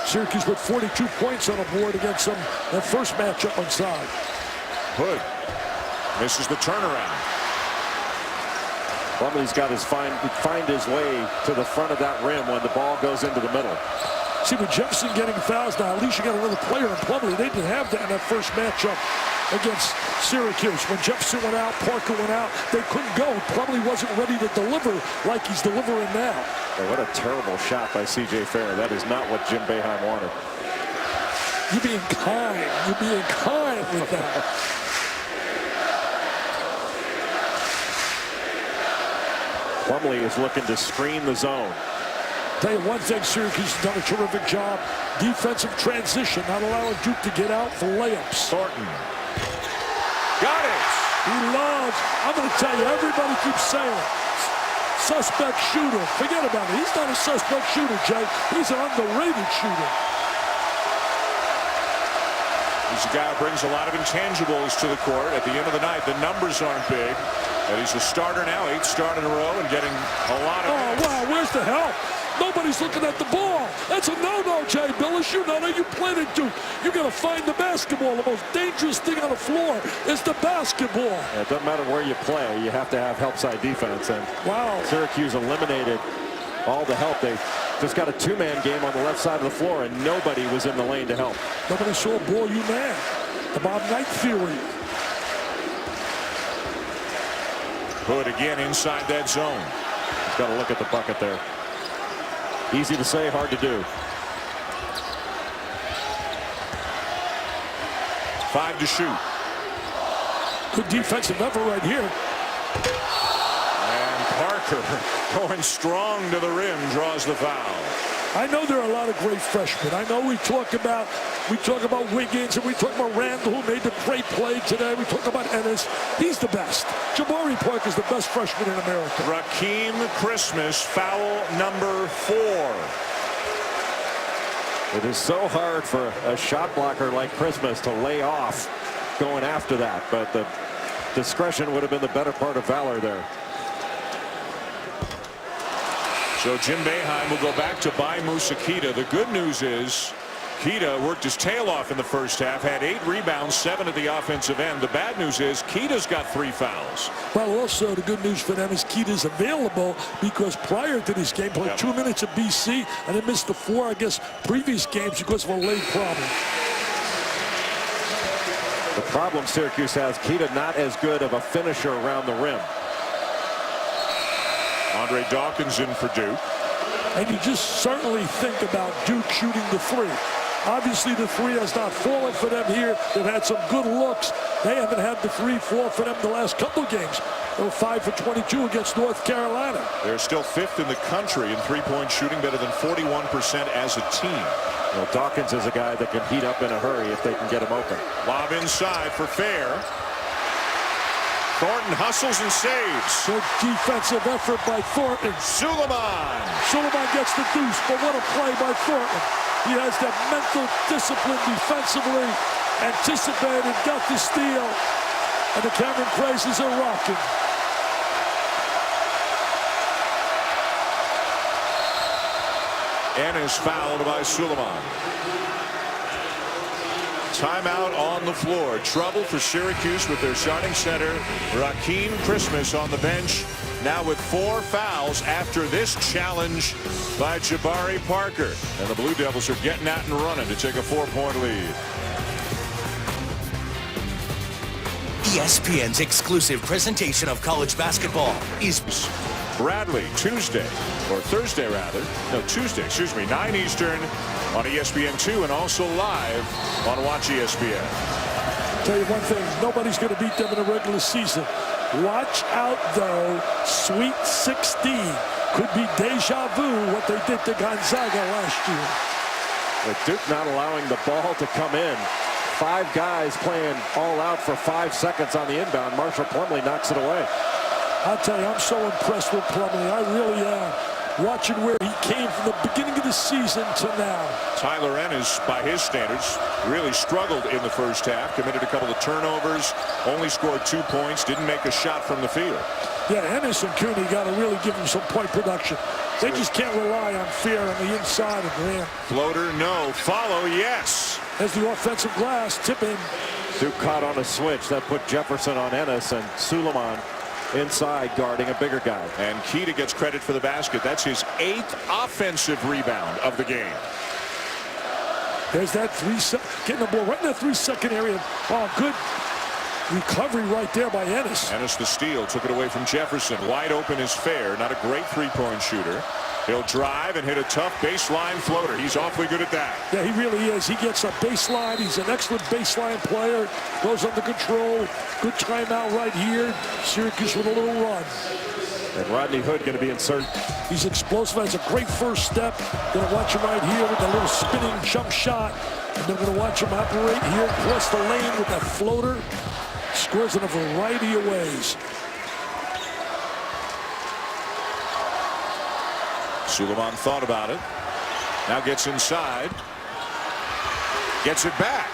Syracuse with 42 points on the board against them that first matchup inside. Hood misses the turnaround. Plumlee's got his find his way to the front of that rim when the ball goes into the middle. See, with Jefferson getting fouls now, at least you got another player in Plumlee. They didn't have that in that first matchup against Syracuse. When Jefferson went out, Parker went out, they couldn't go. Plumlee wasn't ready to deliver like he's delivering now. Oh, what a terrible shot by C.J. Fair. That is not what Jim Boeheim wanted. You're being kind. You're being kind with that. Plumlee is looking to screen the zone. Tell you one thing, Syracuse has done a terrific job. Defensive transition, not allowing Duke to get out for layups. Thornton. Got it. He loves, I'm going to tell you, everybody keeps saying, suspect shooter. Forget about it. He's not a suspect shooter, Jay. He's an underrated shooter. He's a guy who brings a lot of intangibles to the court. At the end of the night, the numbers aren't big. And he's a starter now, 8 start in a row, and getting a lot of minutes. Wow, where's the help? Nobody's looking at the ball. That's a no-no, Jay Billis. You know that. You played it, Duke. You got to find the basketball. The most dangerous thing on the floor is the basketball. Yeah, it doesn't matter where you play. You have to have help side defense. And wow, Syracuse eliminated all the help. They just got a 2-man game on the left side of the floor, and nobody was in the lane to help. Nobody saw ball you man. The Bob Knight theory. Hood again inside that zone. He's got to look at the bucket there. Easy to say, hard to do. 5 to shoot. Good defensive effort right here. And Parker Parker going strong to the rim, draws the foul. I know there are a lot of great freshmen. I know we talk about Wiggins and we talk about Randall, who made the great play today. We talk about Ennis. He's the best. Jabari Parker's the best freshman in America. Rakeem Christmas, foul number 4. It is so hard for a shot blocker like Christmas to lay off going after that, but the discretion would have been the better part of valor there. So Jim Boeheim will go back to buy Musa Keita. The good news is Keita worked his tail off in the first half, had 8 rebounds, 7 at the offensive end. The bad news is Keita's got 3 fouls. Well, also the good news for them is Keita's available because prior to this game, played 2 minutes of BC and then missed the 4, I guess, previous games because of a leg problem. The problem Syracuse has, Keita not as good of a finisher around the rim. Andre Dawkins in for Duke. And you just certainly think about Duke shooting the 3. Obviously, the 3 has not fallen for them here. They've had some good looks. They haven't had the 3 fall for them the last couple of games. They were 5 for 22 against North Carolina. They're still 5th in the country in three-point shooting, better than 41% as a team. Well, Dawkins is a guy that can heat up in a hurry if they can get him open. Lob inside for Fair. Thornton hustles and saves. Good defensive effort by Thornton. Suleiman. Suleiman gets the deuce, but what a play by Thornton. He has that mental discipline defensively, anticipated, got the steal, and the Cameron Crazes are rocking. Ennis fouled by Suleiman. Timeout on the floor. Trouble for Syracuse with their starting center, Rakeem Christmas, on the bench. Now with 4 fouls after this challenge by Jabari Parker. And the Blue Devils are getting out and running to take a 4-point lead. ESPN's exclusive presentation of college basketball is Bradley, Tuesday, or Thursday rather. No, Tuesday, excuse me, 9 Eastern on ESPN2 and also live on Watch ESPN. Tell you one thing, nobody's going to beat them in the regular season. Watch out, though. Sweet 16 could be deja vu what they did to Gonzaga last year. With Duke not allowing the ball to come in. 5 guys playing all out for 5 seconds on the inbound. Marshall Plumlee knocks it away. I'll tell you, I'm so impressed with Plumlee. I really am. Watching where he came from the beginning of the season to now. Tyler Ennis, by his standards, really struggled in the first half. Committed a couple of turnovers. Only scored 2 points. Didn't make a shot from the field. Yeah, Ennis and Cooney got to really give him some point production. They just can't rely on fear on the inside of Graham. Floater, no. Follow, yes. As the offensive glass, tipping. Duke caught on a switch that put Jefferson on Ennis and Suleiman inside guarding a bigger guy. And Keita gets credit for the basket. That's his 8th offensive rebound of the game. There's that getting the ball right in that 3-second area. Oh, good recovery right there by Ennis. Ennis the steal, took it away from Jefferson. Wide open is Fair. Not a great three-point shooter. He'll drive and hit a tough baseline floater. He's awfully good at that. Yeah, he really is. He gets a baseline. He's an excellent baseline player. Goes under control. Good timeout right here. Syracuse with a little run. And Rodney Hood going to be inserted. He's explosive. Has a great first step. Going to watch him right here with a little spinning jump shot. And they're going to watch him operate here across the lane with that floater. Scores in a variety of ways. Suleiman thought about it. Now gets inside. Gets it back.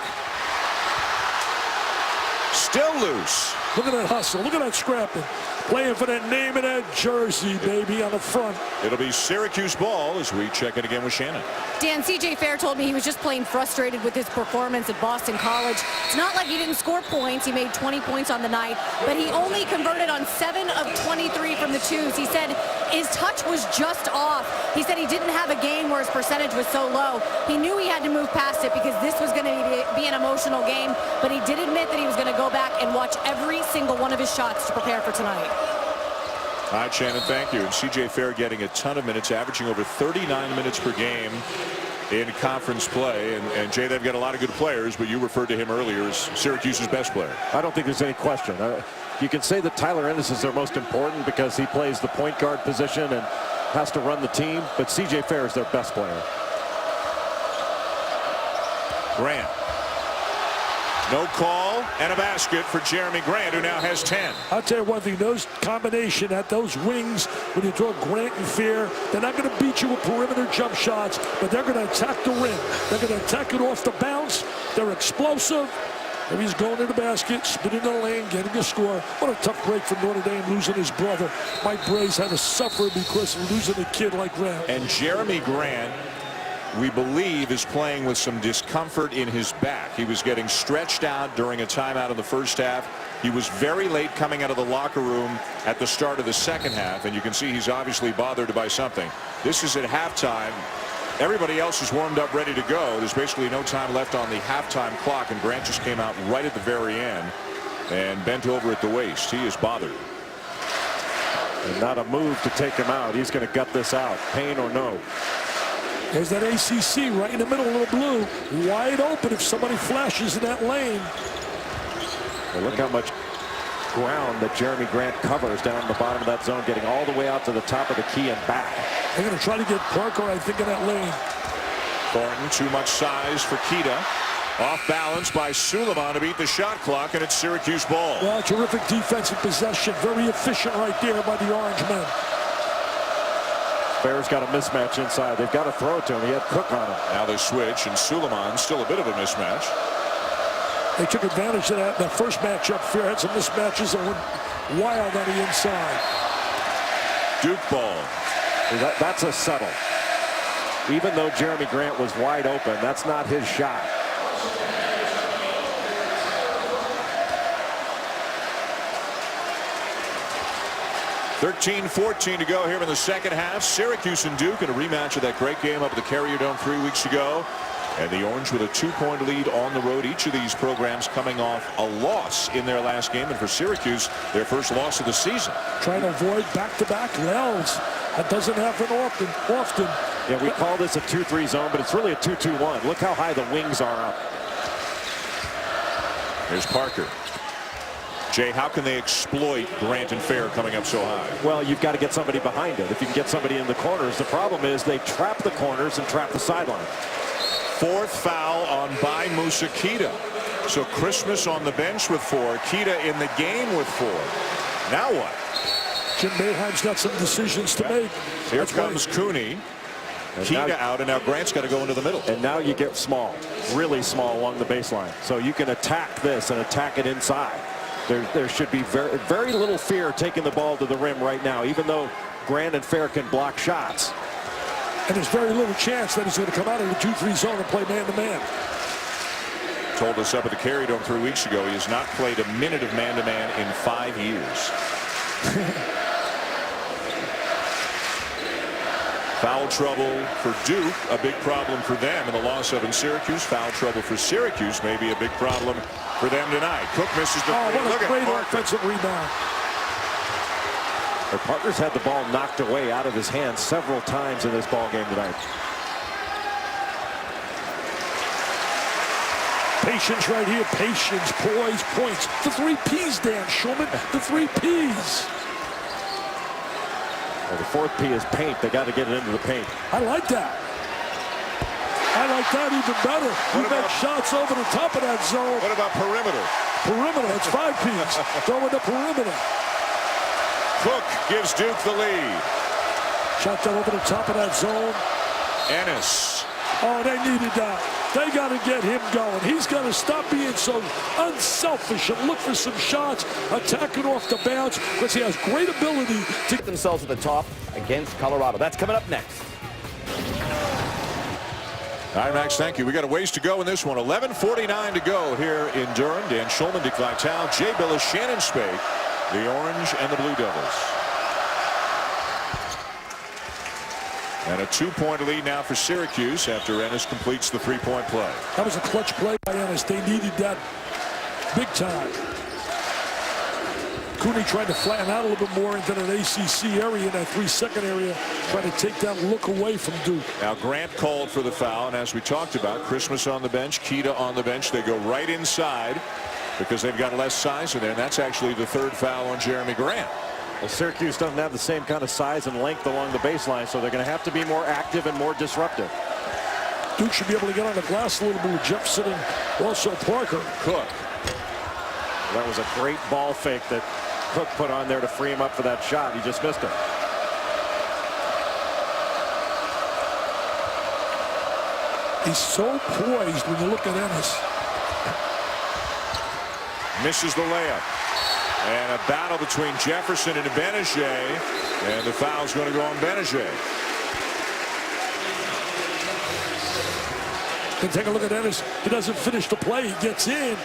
Still loose. Look at that hustle. Look at that scrapping. Playing for that name of that jersey, baby, on the front. It'll be Syracuse ball as we check in again with Shannon. Dan, C.J. Fair told me he was just plain frustrated with his performance at Boston College. It's not like he didn't score points. He made 20 points on the night, but he only converted on 7 of 23 from the twos. He said his touch was just off. He said he didn't have a game where his percentage was so low. He knew he had to move past it because this was going to be an emotional game, but he did admit that he was going to go back and watch every single one of his shots to prepare for tonight. All right, Shannon, thank you. And C.J. Fair getting a ton of minutes, averaging over 39 minutes per game in conference play. And Jay, they've got a lot of good players, but you referred to him earlier as Syracuse's best player. I don't think there's any question. You can say that Tyler Ennis is their most important because he plays the point guard position and has to run the team, but C.J. Fair is their best player. Grant. No call and a basket for Jeremy Grant, who now has 10. I'll tell you one thing, those combination at those wings, when you throw Grant and Fair, they're not going to beat you with perimeter jump shots, but they're going to attack the rim. They're going to attack it off the bounce. They're explosive. And he's going to the basket, spinning the lane, getting a score. What a tough break for Notre Dame, losing his brother. Mike Bray's had to suffer because of losing a kid like Grant. And Jeremy Grant, we believe, is playing with some discomfort in his back. He was getting stretched out during a timeout in the first half. He was very late coming out of the locker room at the start of the second half, and you can see he's obviously bothered by something. This is at halftime. Everybody else is warmed up, ready to go. There's basically no time left on the halftime clock, and Grant just came out right at the very end and bent over at the waist. He is bothered. And not a move to take him out. He's going to gut this out, pain or no. There's that ACC right in the middle, a little blue, wide open if somebody flashes in that lane. Well, look how much ground that Jeremy Grant covers down the bottom of that zone, getting all the way out to the top of the key and back. They're going to try to get Parker, I think, in that lane. Thornton, too much size for Keita. Off balance by Suleiman to beat the shot clock, and it's Syracuse ball. Well, terrific defensive possession. Very efficient right there by the Orange men. Fair's got a mismatch inside. They've got to throw it to him. He had Cook on him. Now they switch, and Suleiman still a bit of a mismatch. They took advantage of that. That first matchup, Fair had some mismatches and went wild on the inside. Duke ball. That's a settle. Even though Jeremy Grant was wide open, that's not his shot. .13-14 to go here in the second half. Syracuse and Duke in a rematch of that great game up at the Carrier Dome 3 weeks ago. And the Orange with a 2-point lead on the road. Each of these programs coming off a loss in their last game. And for Syracuse, their first loss of the season. Trying to avoid back-to-back L's. That doesn't happen often. Yeah, we call this a 2-3 zone, but it's really a 2-2-1. Look how high the wings are up. Here's Parker. Jay, how can they exploit Grant and Fair coming up so high? Well, you've got to get somebody behind it. If you can get somebody in the corners, the problem is they trap the corners and trap the sideline. Fourth foul on by Musa Keita. So Christmas on the bench with 4. Keita in the game with 4. Now what? Jim Boeheim's got some decisions to make. Here comes Cooney. Keita out, and now Grant's got to go into the middle. And now you get small, really small along the baseline. So you can attack this and attack it inside. There should be very little fear taking the ball to the rim right now, even though Grant and Fair can block shots. And there's very little chance that he's going to come out of the 2-3 zone and play man-to-man. Told us up at the Carrier Dome 3 weeks ago he has not played a minute of man-to-man in 5 years. Foul trouble for Duke, a big problem for them in the loss of in Syracuse. Foul trouble for Syracuse, maybe a big problem for them tonight. Cook misses the three. What a great Parker. offensive rebound. Their Parker's had the ball knocked away out of his hands several times in this ball game tonight. Patience right here. Patience, poise, points. The 3 P's, Dan Schulman. The 3 P's. Well, the 4th P is paint. They got to get it into the paint. I like that. I like that even better. You make shots over the top of that zone. What about perimeter? Perimeter, it's 5 P's. Throw in the perimeter. Cook gives Duke the lead. Shot that over the top of that zone. Ennis. Oh, they needed that. They got to get him going. He's got to stop being so unselfish and look for some shots, attacking off the bounce, because he has great ability to get themselves at the top against Colorado. That's coming up next. All right, Max, thank you. We got a ways to go in this one. 11:49 to go here in Durham. Dan Schulman, Dick Vitale, Jay Billis, Shannon Spake, the Orange and the Blue Devils. And a 2-point lead now for Syracuse after Ennis completes the 3-point play. That was a clutch play by Ennis. They needed that big time. Cooney tried to flatten out a little bit more into that ACC area, in that 3-second area, trying to take that look away from Duke. Now Grant called for the foul, and as we talked about, Christmas on the bench, Keita on the bench. They go right inside because they've got less size in there, and that's actually the third foul on Jeremy Grant. Well, Syracuse doesn't have the same kind of size and length along the baseline, so they're going to have to be more active and more disruptive. Duke should be able to get on the glass a little bit with Jefferson and also Parker. Cook. That was a great ball fake that Cook put on there to free him up for that shot. He just missed it. He's so poised when you look at Ennis. Misses the layup. And a battle between Jefferson and Benajay. And the foul's going to go on Benajay. And take a look at Ennis. He doesn't finish the play. He gets in.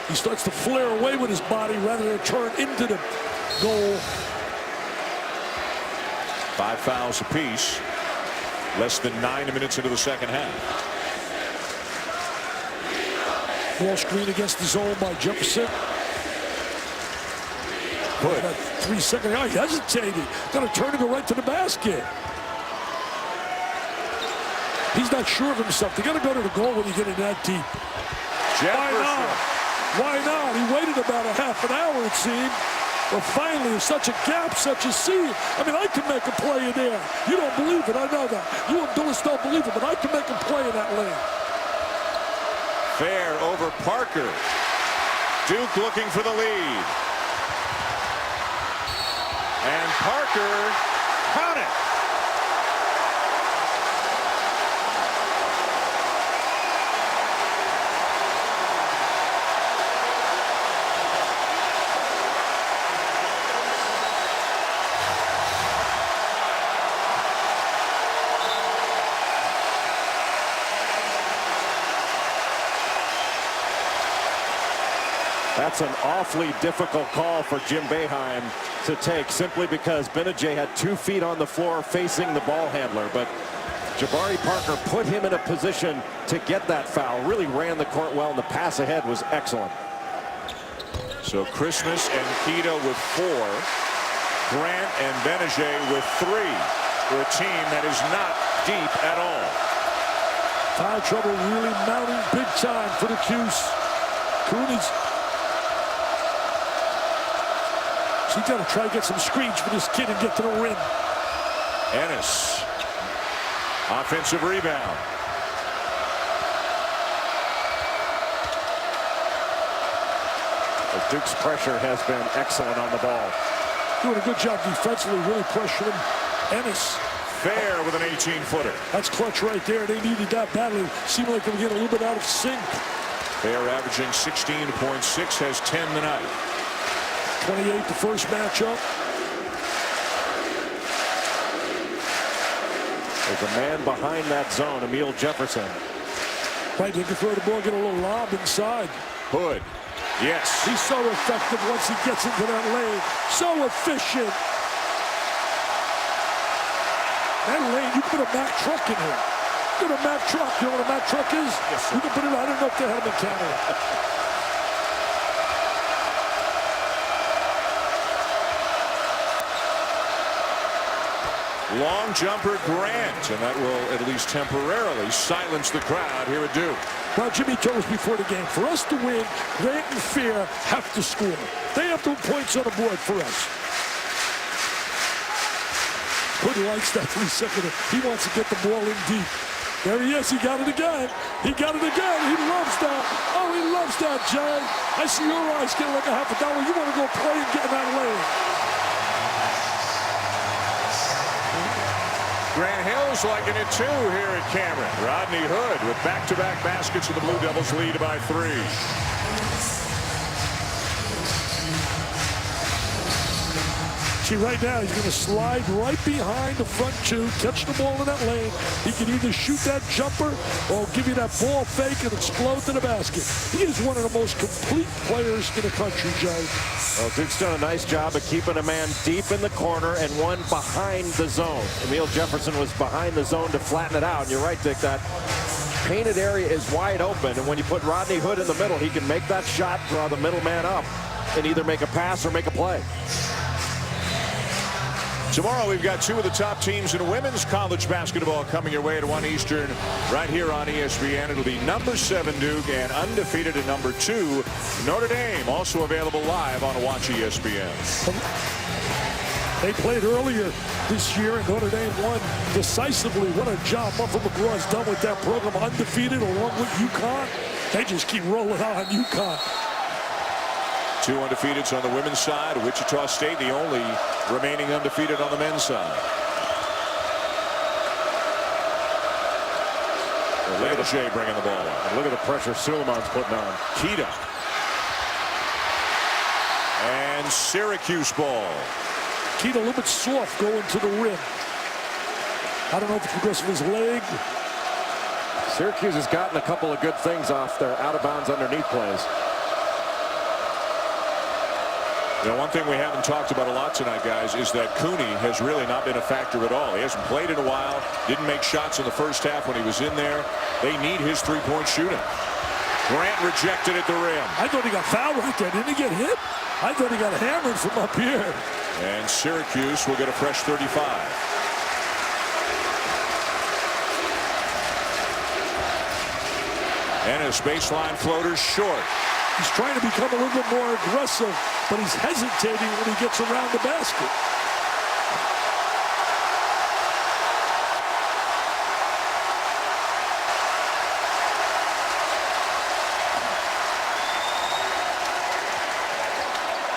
He starts to flare away with his body rather than turn into the goal. 5 fouls apiece. Less than 9 minutes into the second half. Ball screen against the zone by Jefferson. Hood. 3 seconds. Oh, he hesitated. Going to turn and go right to the basket. He's not sure of himself. They got to go to the goal when you get in that deep. Jefferson. Why not? He waited about a half an hour, it seemed. But finally, there's such a gap, such a seam. I mean, I can make a play in there. You don't believe it. I know that. You and Billis don't believe it, but I can make a play in that lane. Fair over Parker. Duke looking for the lead. And Parker, count it. That's an awfully difficult call for Jim Boeheim to take, simply because Benajay had 2 feet on the floor facing the ball handler. But Jabari Parker put him in a position to get that foul. Really ran the court well, and the pass ahead was excellent. So Christmas and Keita with 4. Grant and Benajay with 3. For a team that is not deep at all. Foul trouble really mounting big time for the Cuse. Cooney's. He's got to try to get some screens for this kid and get to the rim. Ennis. Offensive rebound. The Duke's pressure has been excellent on the ball. Doing a good job defensively, really pressuring Ennis. Fair with an 18-footer. That's clutch right there. They needed that badly. Seemed like they were getting a little bit out of sync. Fair averaging 16.6, has 10 tonight. 28 the first matchup. There's a man behind that zone, Emil Jefferson. Right, they can throw the ball, get a little lob inside. Hood. Yes. He's so effective once he gets into that lane. So efficient. That lane, you put a Mack truck in here. Put a Mack truck. You know what a Mack truck is? Yes, sir. You can put it, I don't know if they had them in Canada. Long jumper Grant, and that will at least temporarily silence the crowd here at Duke. Well, Jimmy told us before the game, for us to win, Grant and Fair have to score. They have to put points on the board for us. Hood likes that 3-second. He wants to get the ball in deep. There he is. He got it again. He got it again. He loves that. Oh, he loves that, Jay. I see your eyes getting like a $50. You want to go play and get in that lane. Grant Hill's liking it too here at Cameron. Rodney Hood with back-to-back baskets, and the Blue Devils lead by 3. See, right now, he's going to slide right behind the front 2, catch the ball in that lane. He can either shoot that jumper or give you that ball fake and explode to the basket. He is one of the most complete players in the country, Joe. Well, Duke's done a nice job of keeping a man deep in the corner and one behind the zone. Emil Jefferson was behind the zone to flatten it out. And you're right, Dick, that painted area is wide open. And when you put Rodney Hood in the middle, he can make that shot, draw the middle man up, and either make a pass or make a play. Tomorrow we've got two of the top teams in women's college basketball coming your way at 1 Eastern right here on ESPN. It'll be number 7 Duke and undefeated at number 2 Notre Dame. Also available live on Watch ESPN. They played earlier this year and Notre Dame won decisively. What a job Muffet McGraw has done with that program. Undefeated along with UConn. They just keep rolling on UConn. 2 undefeateds on the women's side. Wichita State, the only remaining undefeated on the men's side. Well, look at Jay bringing the ball up. And look at the pressure Suleiman's putting on. Kita. And Syracuse ball. Kita a little bit soft going to the rim. I don't know if it's because of his leg. Syracuse has gotten a couple of good things off their out-of-bounds underneath plays. You know, one thing we haven't talked about a lot tonight, guys, is that Cooney has really not been a factor at all. He hasn't played in a while, didn't make shots in the first half when he was in there. They need his three-point shooting. Grant rejected at the rim. I thought he got fouled right there. Didn't he get hit? I thought he got hammered from up here. And Syracuse will get a fresh 35. Ennis baseline floater short. He's trying to become a little bit more aggressive, but he's hesitating when he gets around the basket.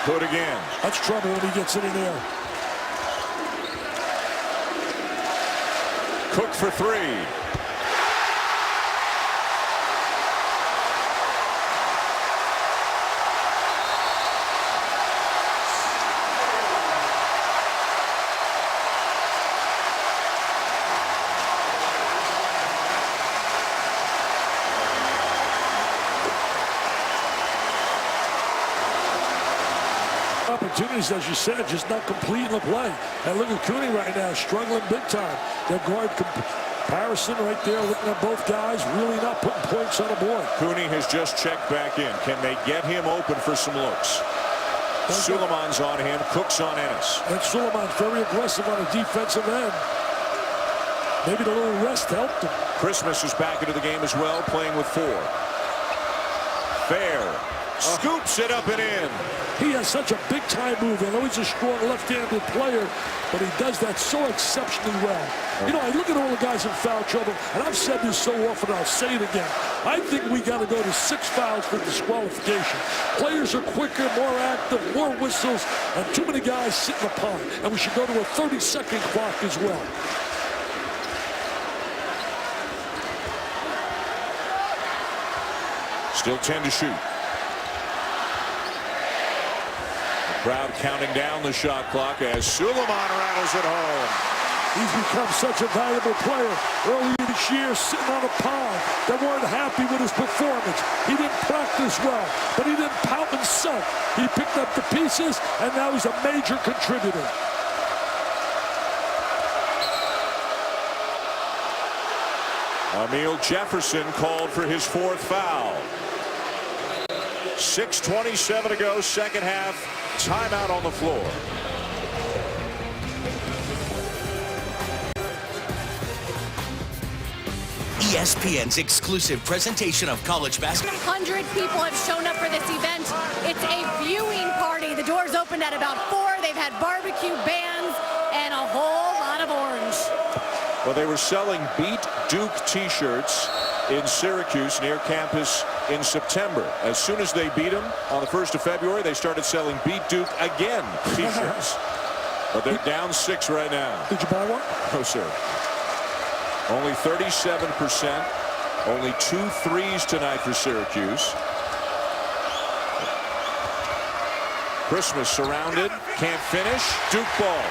Good again. That's trouble when he gets it in there. Cook for 3. Opportunities, as you said, just not completing the play. And look at Cooney right now, struggling big time. That guard comparison right there, looking at both guys, really not putting points on the board. Cooney has just checked back in. Can they get him open for some looks? Suleiman's on him, Cook's on Ennis. And Suleiman's very aggressive on the defensive end. Maybe the little rest helped him. Christmas is back into the game as well, playing with 4. Fair scoops it up and in. He has such a big-time move. I know he's a strong left-handed player, but he does that so exceptionally well. You know, I look at all the guys in foul trouble, and I've said this so often, I'll say it again. I think we got to go to 6 fouls for disqualification. Players are quicker, more active, more whistles, and too many guys sit in the pond. And we should go to a 30-second clock as well. Still 10 to shoot. Crowd counting down the shot clock as Suleiman rattles it home. He's become such a valuable player. Earlier this year, sitting on a pond. They weren't happy with his performance. He didn't practice well, but he didn't pout and sulk. He picked up the pieces, and now he's a major contributor. Emil Jefferson called for his 4th foul. 6:27 to go, second half. Timeout on the floor. ESPN's exclusive presentation of college basketball. 100 people have shown up for this event. It's a viewing party. The doors opened at about 4. They've had barbecue, bands, and a whole lot of orange. Well, they were selling Beat Duke t-shirts in Syracuse near campus in September. As soon as they beat them on the 1st of February, they started selling Beat Duke again t-shirts. But they're down 6 right now. Did you buy one? No, sir. Only 37%. Only 2 threes tonight for Syracuse. Christmas surrounded. Can't finish. Duke ball.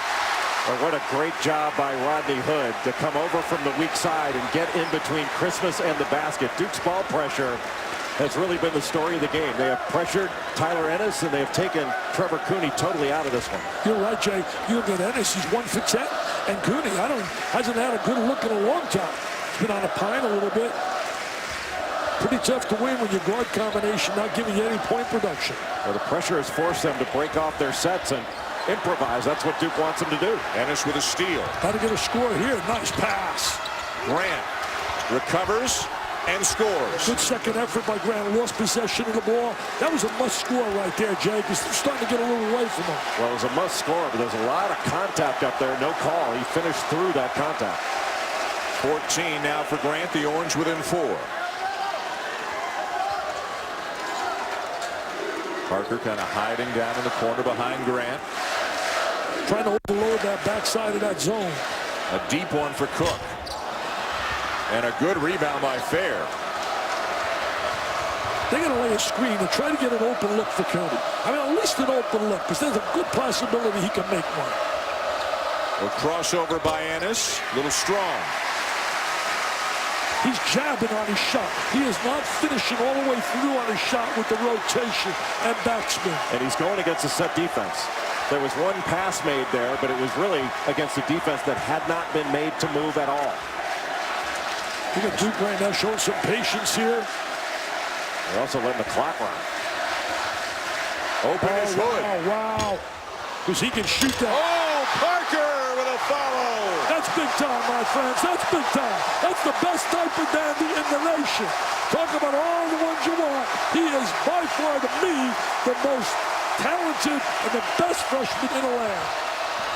Well, what a great job by Rodney Hood to come over from the weak side and get in between Christmas and the basket. Duke's ball pressure has really been the story of the game. They have pressured Tyler Ennis, and they have taken Trevor Cooney totally out of this one. You're right, Jay. You look at Ennis, he's 1 for 10. And Cooney, hasn't had a good look in a long time. He's been on a pine a little bit. Pretty tough to win when your guard combination not giving you any point production. Well, the pressure has forced them to break off their sets, and improvise. That's what Duke wants him to do. Ennis with a steal. Got to get a score here. Nice pass. Grant recovers and scores. Good second effort by Grant. Lost possession of the ball. That was a must score right there, Jay, because they're starting to get a little away from him. Well, it was a must score, but there's a lot of contact up there. No call. He finished through that contact. 14 now for Grant. The Orange within 4. Parker kind of hiding down in the corner behind Grant. Trying to overload that backside of that zone. A deep one for Cook. And a good rebound by Fair. They're going to lay a screen and try to get an open look for Cody. I mean, at least an open look, because there's a good possibility he can make one. A crossover by Ennis. A little strong. He's jabbing on his shot. He is not finishing all the way through on his shot with the rotation and backspin. And he's going against a set defense. There was one pass made there, but it was really against a defense that had not been made to move at all. You got Duke right now showing some patience here. They're also letting the clock run. Open his hood. Wow. Because he can shoot that. Oh, Parker with a follow. That's big time, my friends. That's big time. That's the best type of dandy in the nation. Talk about all the ones you want. He is by far, to me, the most talented and the best freshman in the land.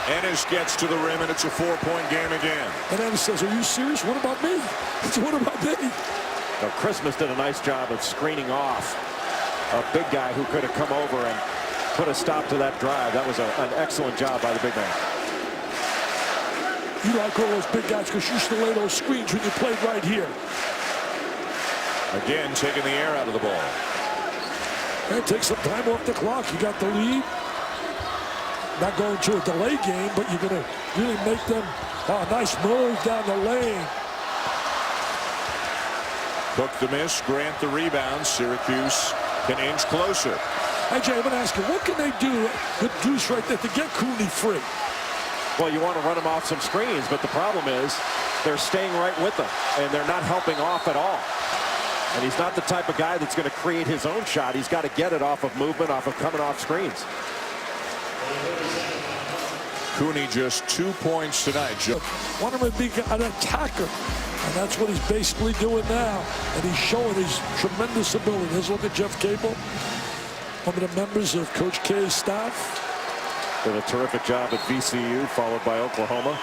Ennis gets to the rim, and it's a 4-point game again. And Ennis says, are you serious? What about me? What about me? Now, Christmas did a nice job of screening off a big guy who could have come over and put a stop to that drive. That was an excellent job by the big man. You like all those big guys because you used to lay those screens when you played right here. Again, taking the air out of the ball. And take some time off the clock. You got the lead. Not going to a delay game, but you're going to really make them a nice move down the lane. Cook the miss, Grant the rebound. Syracuse can inch closer. Hey, Jay, I'm going to ask you, what can they do with Deuce right there to get Cooney free? Well, you want to run him off some screens, but the problem is they're staying right with him, and they're not helping off at all. And he's not the type of guy that's going to create his own shot. He's got to get it off of movement, off of coming off screens. Cooney just 2 points tonight. Want him to be an attacker, and that's what he's basically doing now. And he's showing his tremendous ability. Let's look at Jeff Capel, one of the members of Coach K's staff. Did a terrific job at VCU, followed by Oklahoma.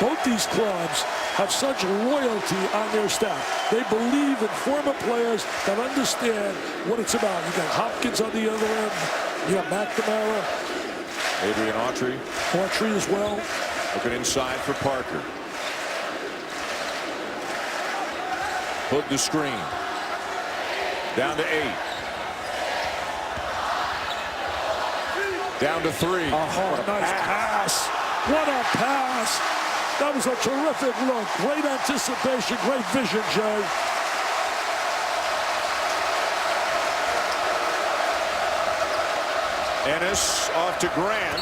Both these clubs have such loyalty on their staff. They believe in former players that understand what it's about. You got Hopkins on the other end. You got McNamara. Adrian Autry. Autry as well. Looking inside for Parker. Hood the screen. Down to 8. Down to 3. Oh, nice pass. What a pass. That was a terrific look. Great anticipation, great vision, Jay. Ennis off to Grant.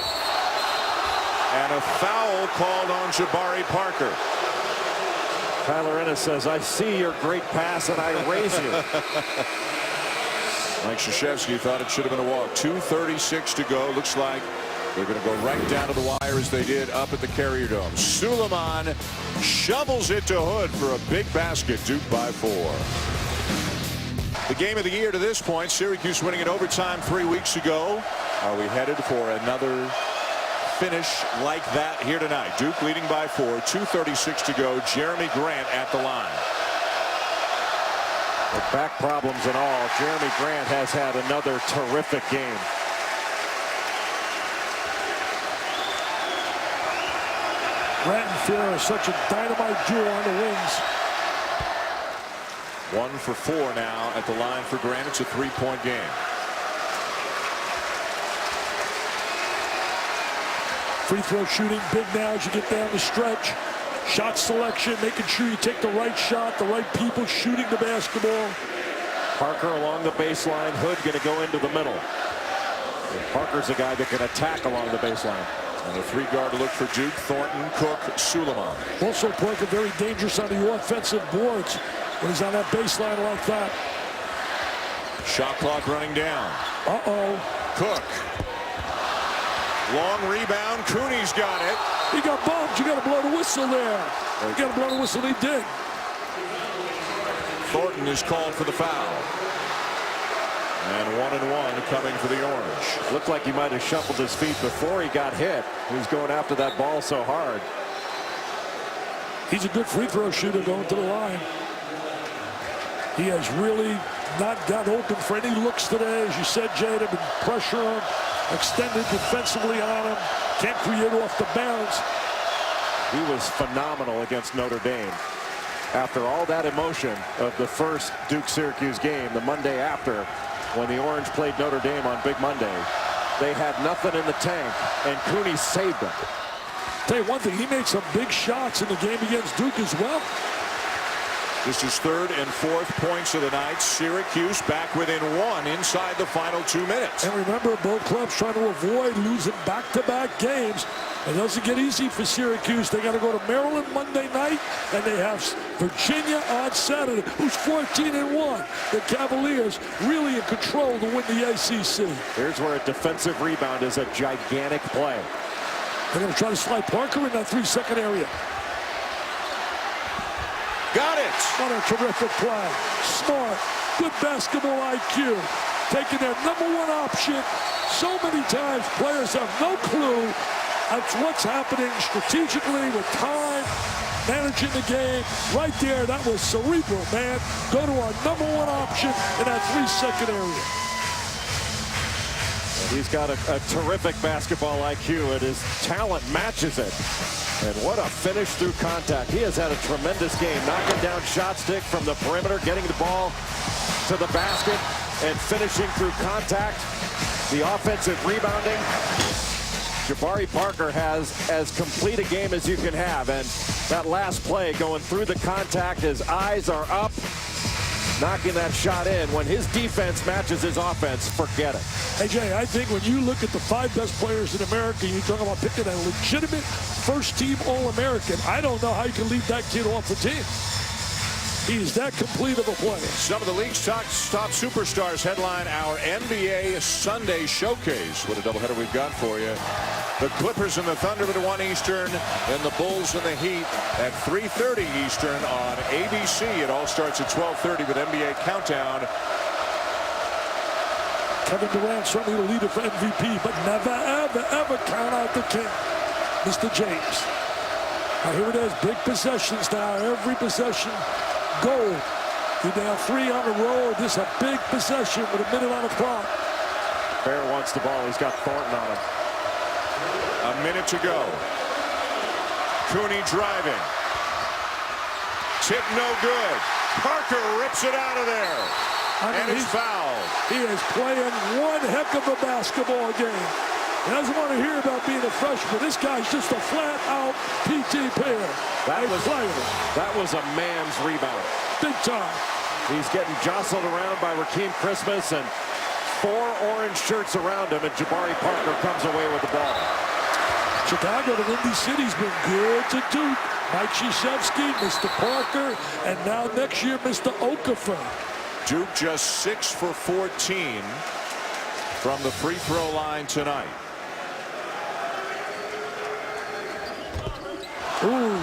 And a foul called on Jabari Parker. Tyler Ennis says, I see your great pass and I raise you. Mike Krzyzewski thought it should have been a walk. 2:36 to go. Looks like they're going to go right down to the wire as they did up at the Carrier Dome. Suleiman shovels it to Hood for a big basket. Duke by 4. The game of the year to this point. Syracuse winning in overtime 3 weeks ago. Are we headed for another finish like that here tonight? Duke leading by 4. 2:36 to go. Jeremy Grant at the line. With back problems and all, Jeremy Grant has had another terrific game. Grant and Fair are such a dynamite duo on the wings. 1 for 4 now at the line for Grant. It's a 3-point game. Free throw shooting big now as you get down the stretch. Shot selection, making sure you take the right shot, the right people shooting the basketball. Parker along the baseline. Hood going to go into the middle. And Parker's a guy that can attack along the baseline. And a 3-guard look for Duke. Thornton, Cook, Suleiman. Also Parker very dangerous on the offensive boards when he's on that baseline like that. Shot clock running down. Uh-oh. Cook Long rebound. Cooney's got it. He got bumped. You got to blow the whistle there. You got to blow the whistle. He did. Thornton is called for the foul. And 1-1 coming for the Orange. Looked like he might have shuffled his feet before he got hit. He was going after that ball so hard. He's a good free throw shooter going to the line. He has really not got open for any looks today. As you said, Jay, they've been pressure him, extended defensively on him. Can't create off the bounce. He was phenomenal against Notre Dame. After all that emotion of the first Duke-Syracuse game, the Monday after, when the Orange played Notre Dame on Big Monday, they had nothing in the tank, and Cooney saved them. Tell you one thing, he made some big shots in the game against Duke as well. This is third and fourth points of the night. Syracuse back within one inside the final 2 minutes. And remember, both clubs trying to avoid losing back-to-back games. It doesn't get easy for Syracuse. They got to go to Maryland Monday night, and they have Virginia on Saturday, who's 14-1. The Cavaliers really in control to win the ACC. Here's where a defensive rebound is a gigantic play. They're going to try to slide Parker in that 3-second area. Got it. What a terrific play. Smart, good basketball IQ. Taking their #1 option. So many times players have no clue that's what's happening strategically with time, managing the game. Right there, that was cerebral, man. Go to our #1 option in that 3-second area. He's got a terrific basketball IQ, and his talent matches it. And what a finish through contact. He has had a tremendous game, knocking down shot stick from the perimeter, getting the ball to the basket, and finishing through contact. The offensive rebounding. Jabari Parker has as complete a game as you can have, and that last play going through the contact, his eyes are up, knocking that shot in. When his defense matches his offense, forget it. Hey, Jay, I think when you look at the 5 best players in America, you talk about picking a legitimate first-team All-American. I don't know how you can leave that kid off the team. He's that complete of a player. Some of the league's top superstars headline our NBA Sunday Showcase. What a doubleheader we've got for you. The Clippers and the Thunder at 1 Eastern, and the Bulls and the Heat at 3:30 Eastern on ABC. It all starts at 12:30 with NBA Countdown. Kevin Durant certainly the leader for MVP, but never, ever, ever count out the king, Mr. James. Now here it is, big possessions now. Every possession, goal. You're down 3 on the road. This is a big possession with a minute on the clock. Bear wants the ball. He's got Thornton on him. A minute to go. Cooney driving. Tip no good. Parker rips it out of there. And it's fouled. He is playing one heck of a basketball game. He doesn't want to hear about being a freshman. This guy's just a flat-out PT player. That was a man's rebound. Big time. He's getting jostled around by Rakeem Christmas, and 4 orange shirts around him, and Jabari Parker comes away with the ball. Chicago, the Windy City's been good to Duke. Mike Krzyzewski, Mr. Parker, and now next year, Mr. Okafor. Duke just 6 for 14 from the free throw line tonight. Ooh.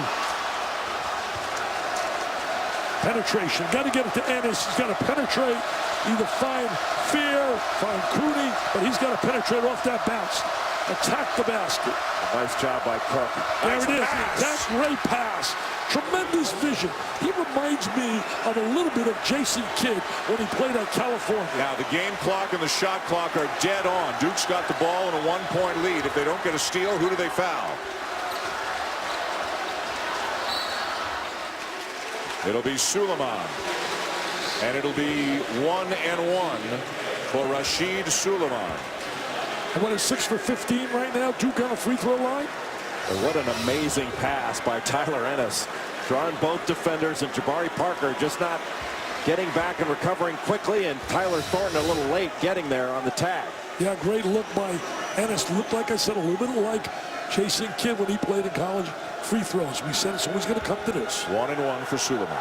Penetration. Got to get it to Ennis. He's got to penetrate. Either find Fear, find Cooney, but he's got to penetrate off that bounce. Attack the basket. Nice job by Cook. There Nice it is. pass. That great pass. Tremendous vision. He reminds me of a little bit of Jason Kidd when he played at California. Now the game clock and the shot clock are dead on. Duke's got the ball in a 1-point lead. If they don't get a steal, who do they foul? It'll be Suleiman. And it'll be 1-1 for Rashid Suleiman. And what is 6 for 15 right now? Duke on a free throw line. And what an amazing pass by Tyler Ennis. Drawing both defenders, and Jabari Parker just not getting back and recovering quickly, and Tyler Thornton a little late getting there on the tag. Yeah, great look by Ennis. Looked, like I said, a little bit like Jason Kidd when he played in college. Free throws. We said it's always going to come to this. 1-1 for Suleiman.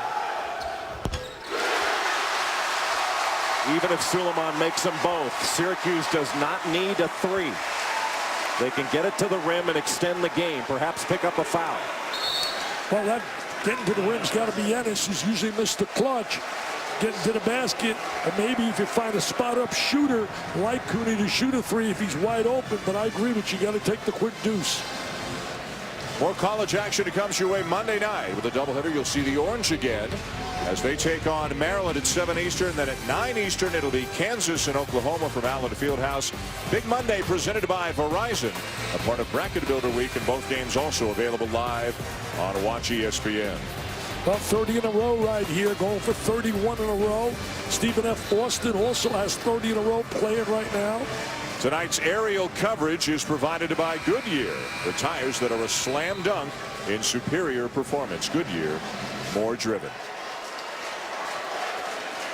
Even if Suleiman makes them both, Syracuse does not need a 3. They can get it to the rim and extend the game, perhaps pick up a foul. Well, that getting to the rim's got to be Ennis, who's usually Mr. Clutch. Getting to the basket, and maybe if you find a spot-up shooter like Cooney to shoot a three if he's wide open. But I agree with you, got to take the quick deuce. More college action that comes your way Monday night. With a doubleheader, you'll see the Orange again as they take on Maryland at 7 Eastern. Then at 9 Eastern, it'll be Kansas and Oklahoma from Allen Fieldhouse. Big Monday presented by Verizon, a part of Bracket Builder Week, and both games also available live on Watch ESPN. About 30 in a row right here, going for 31 in a row. Stephen F. Austin also has 30 in a row playing right now. Tonight's aerial coverage is provided by Goodyear, the tires that are a slam dunk in superior performance. Goodyear, more driven.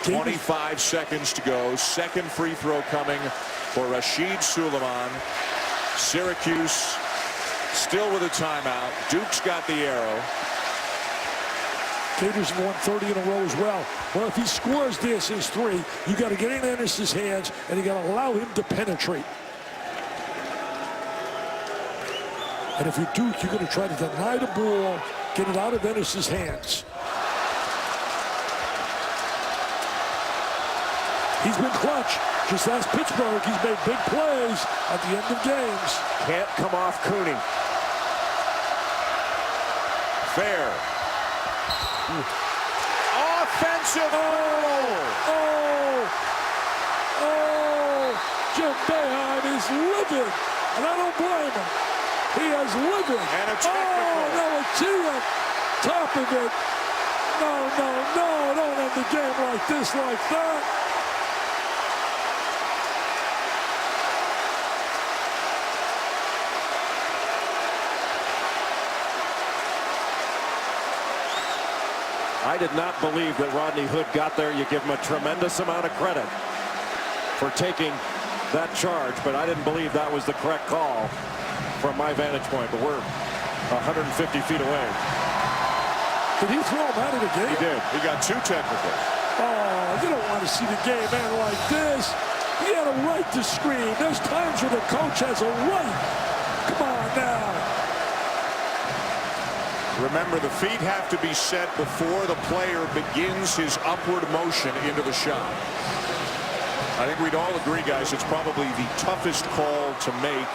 25 seconds to go. Second free throw coming for Rashid Suleiman. Syracuse still with a timeout. Duke's got the arrow. Gators have won 30 in a row as well. Well, if he scores this, his three, you got to get in Ennis's hands, and you got to allow him to penetrate. And if you're Duke, you're going to try to deny the ball, get it out of Ennis's hands. He's been clutch. Just ask Pittsburgh. He's made big plays at the end of games. Can't come off Cooney. Fair. Offensive. Jim Boeheim is livid, and I don't blame him. He is livid. And a technical. No, a T on top of it. No, don't end the game like this, like that. I did not believe that Rodney Hood got there. You give him a tremendous amount of credit for taking that charge, but I didn't believe that was the correct call from my vantage point. But we're 150 feet away. Did he throw him out of the game? He did. He got two technicals. Oh, you don't want to see the game end like this. He had a right to scream. There's times where the coach has a right. Come on now. Remember, the feet have to be set before the player begins his upward motion into the shot. I think we'd all agree, guys, it's probably the toughest call to make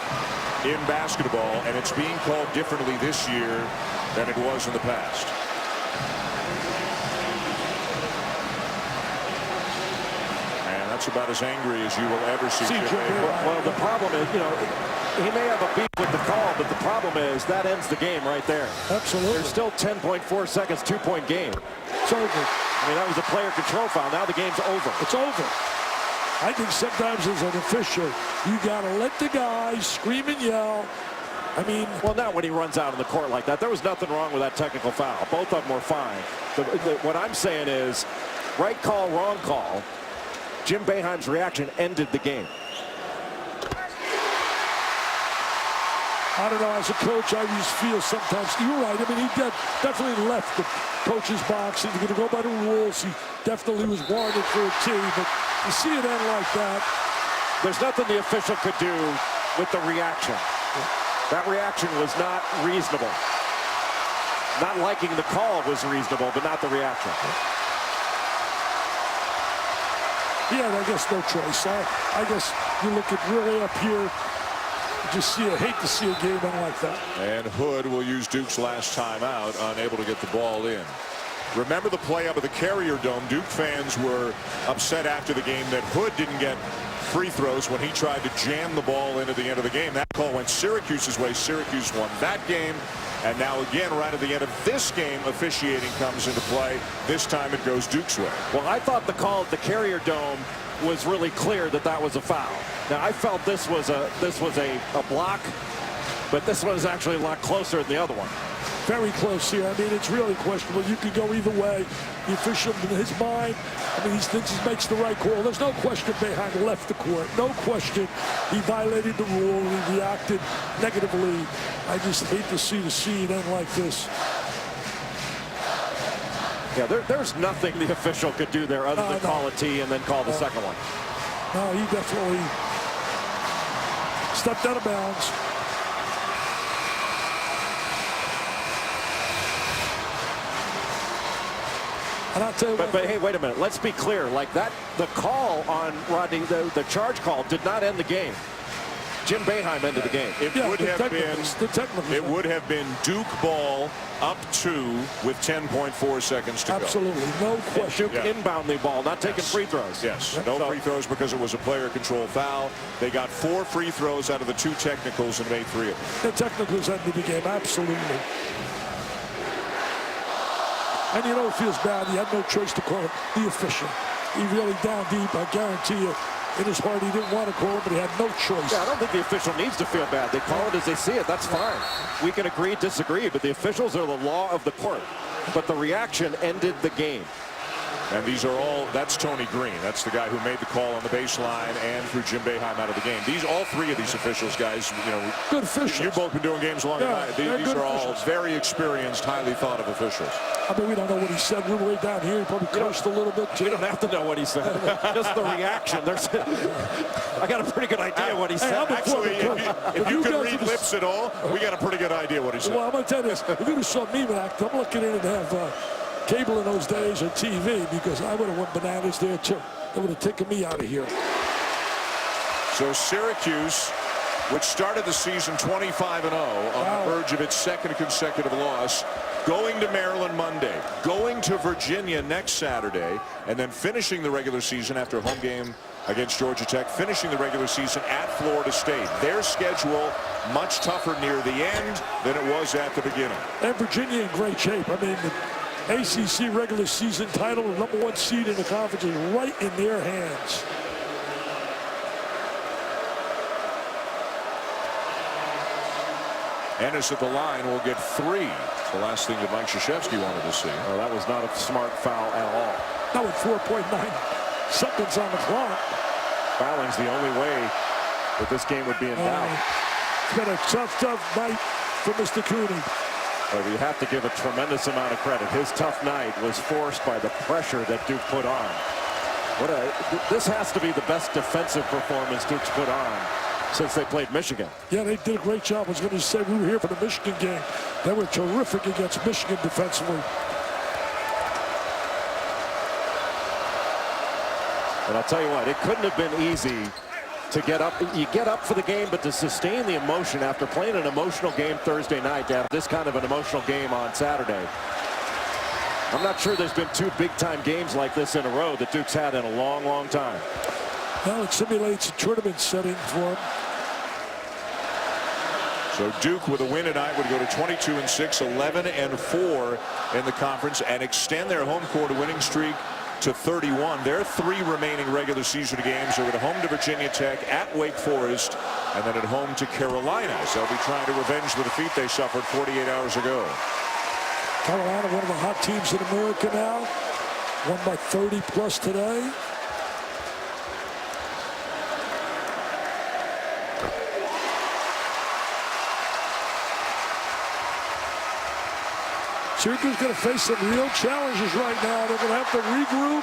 in basketball, and it's being called differently this year than it was in the past. And that's about as angry as you will ever see. Well, the problem is, he may have a beef with the call, but the problem is that ends the game right there. Absolutely. There's still 10.4 seconds, 2-point game. It's over. I mean, that was a player control foul. Now the game's over. It's over. I think sometimes as an official, you got to let the guys scream and yell. I mean, well, not when he runs out on the court like that. There was nothing wrong with that technical foul. Both of them were fine. What I'm saying is, right call, wrong call. Jim Boeheim's reaction ended the game. I don't know, as a coach, I just feel sometimes, you're right, I mean, he definitely left the coach's box, and you're going to go by the rules. He definitely was warranted for a tee, but you see it end like that. There's nothing the official could do with the reaction. That reaction was not reasonable. Not liking the call was reasonable, but not the reaction. Yeah, I guess no choice. I guess you look at really up here, just hate to see a game end like that. And Hood will use Duke's last timeout, unable to get the ball in. Remember the play up at the Carrier Dome. Duke fans were upset after the game that Hood didn't get free throws when he tried to jam the ball into the end of the game. That call went Syracuse's way. Syracuse won that game. And now again, right at the end of this game, officiating comes into play. This time it goes Duke's way. Well, I thought the call at the Carrier Dome was really clear that was a foul. Now, I felt this was a block, but this one is actually a lot closer than the other one. Very close here. I mean, it's really questionable. You could go either way. The official, in his mind, I mean, he thinks he makes the right call. There's no question Boeheim left the court. No question he violated the rule. He reacted negatively. I just hate to see the scene end like this. Yeah, there's nothing the official could do there other than call a tee and then call the second one. No, he definitely stepped out of bounds. And I'll tell you But hey, wait a minute. Let's be clear. Like that, the call on Rodney, the charge call did not end the game. Jim Boeheim ended the game. It would have been Duke ball up 2 with 10.4 seconds to go. Absolutely, no question. Duke inbound the ball, not taking free throws. Yes, no free throws because it was a player control foul. They got 4 free throws out of the 2 technicals and made 3 of them. The technicals ended the game, absolutely. And you know it feels bad. He had no choice to call the official. He really down deep, I guarantee you. In his heart, he didn't want to call it, but he had no choice. Yeah, I don't think the official needs to feel bad. They call it as they see it. That's fine. We can agree, disagree, but the officials are the law of the court. But the reaction ended the game. And these are all, that's Tony Green. That's the guy who made the call on the baseline and threw Jim Boeheim out of the game. All 3 of these officials, guys, you know, good officials. You've both been doing games longer than I. These are all very experienced, highly thought of officials. I mean, we don't know what he said. We were way down here. He probably coached a little bit too. We don't have to know what he said. Just the reaction. I got a pretty good idea what he said. Actually, if you can read lips at all, we got a pretty good idea what he said. Well, I'm going to tell you this. If you saw me act, I'm looking in and have cable in those days or TV, because I would have went bananas there too. They would have taken me out of here. So Syracuse, which started the season 25-0 on the verge of its 2nd consecutive loss, going to Maryland Monday, going to Virginia next Saturday, and then finishing the regular season after a home game against Georgia Tech, finishing the regular season at Florida State. Their schedule much tougher near the end than it was at the beginning. And Virginia in great shape. I mean, the ACC regular season title, the #1 seed in the conference, is right in their hands. Ennis at the line will get 3. The last thing that Mike Krzyzewski wanted to see. Oh, that was not a smart foul at all. Now with 4.9 seconds on the clock. Fouling's the only way that this game would be in doubt. It's been a tough night for Mr. Cooney. But we have to give a tremendous amount of credit. His tough night was forced by the pressure that Duke put on. This has to be the best defensive performance Duke's put on since they played Michigan. Yeah, they did a great job. I was going to say, we were here for the Michigan game. They were terrific against Michigan defensively. And I'll tell you what, it couldn't have been easy to get up. You get up for the game, but to sustain the emotion after playing an emotional game Thursday night, to have this kind of an emotional game on Saturday. I'm not sure there's been 2 big-time games like this in a row that Duke's had in a long, long time. Well, it simulates a tournament setting for him. So Duke, with a win tonight, would go to 22-6, 11-4 in the conference, and extend their home court winning streak to 31. Their 3 remaining regular season games are at home to Virginia Tech, at Wake Forest, and then at home to Carolina. So they'll be trying to revenge the defeat they suffered 48 hours ago. Carolina, one of the hot teams in America now. Won by 30+ today. Syracuse is going to face some real challenges right now. They're going to have to regroup,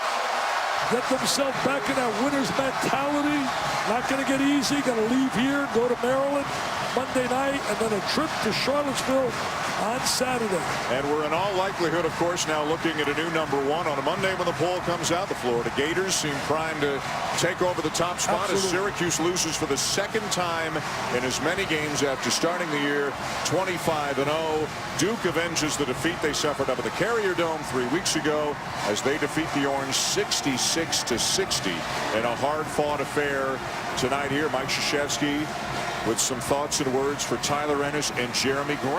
get themselves back in that winner's mentality. Not going to get easy. Going to leave here, go to Maryland Monday night, and then a trip to Charlottesville on Saturday. And we're in all likelihood, of course, now looking at a new #1 on a Monday when the poll comes out. The Florida Gators seem primed to take over the top spot. Absolutely. As Syracuse loses for the 2nd time in as many games after starting the year 25-0. Duke avenges the defeat they suffered up at the Carrier Dome 3 weeks ago as they defeat the Orange 66-60 in a hard-fought affair tonight here. Mike Krzyzewski with some thoughts and words for Tyler Ennis and Jeremy Grant.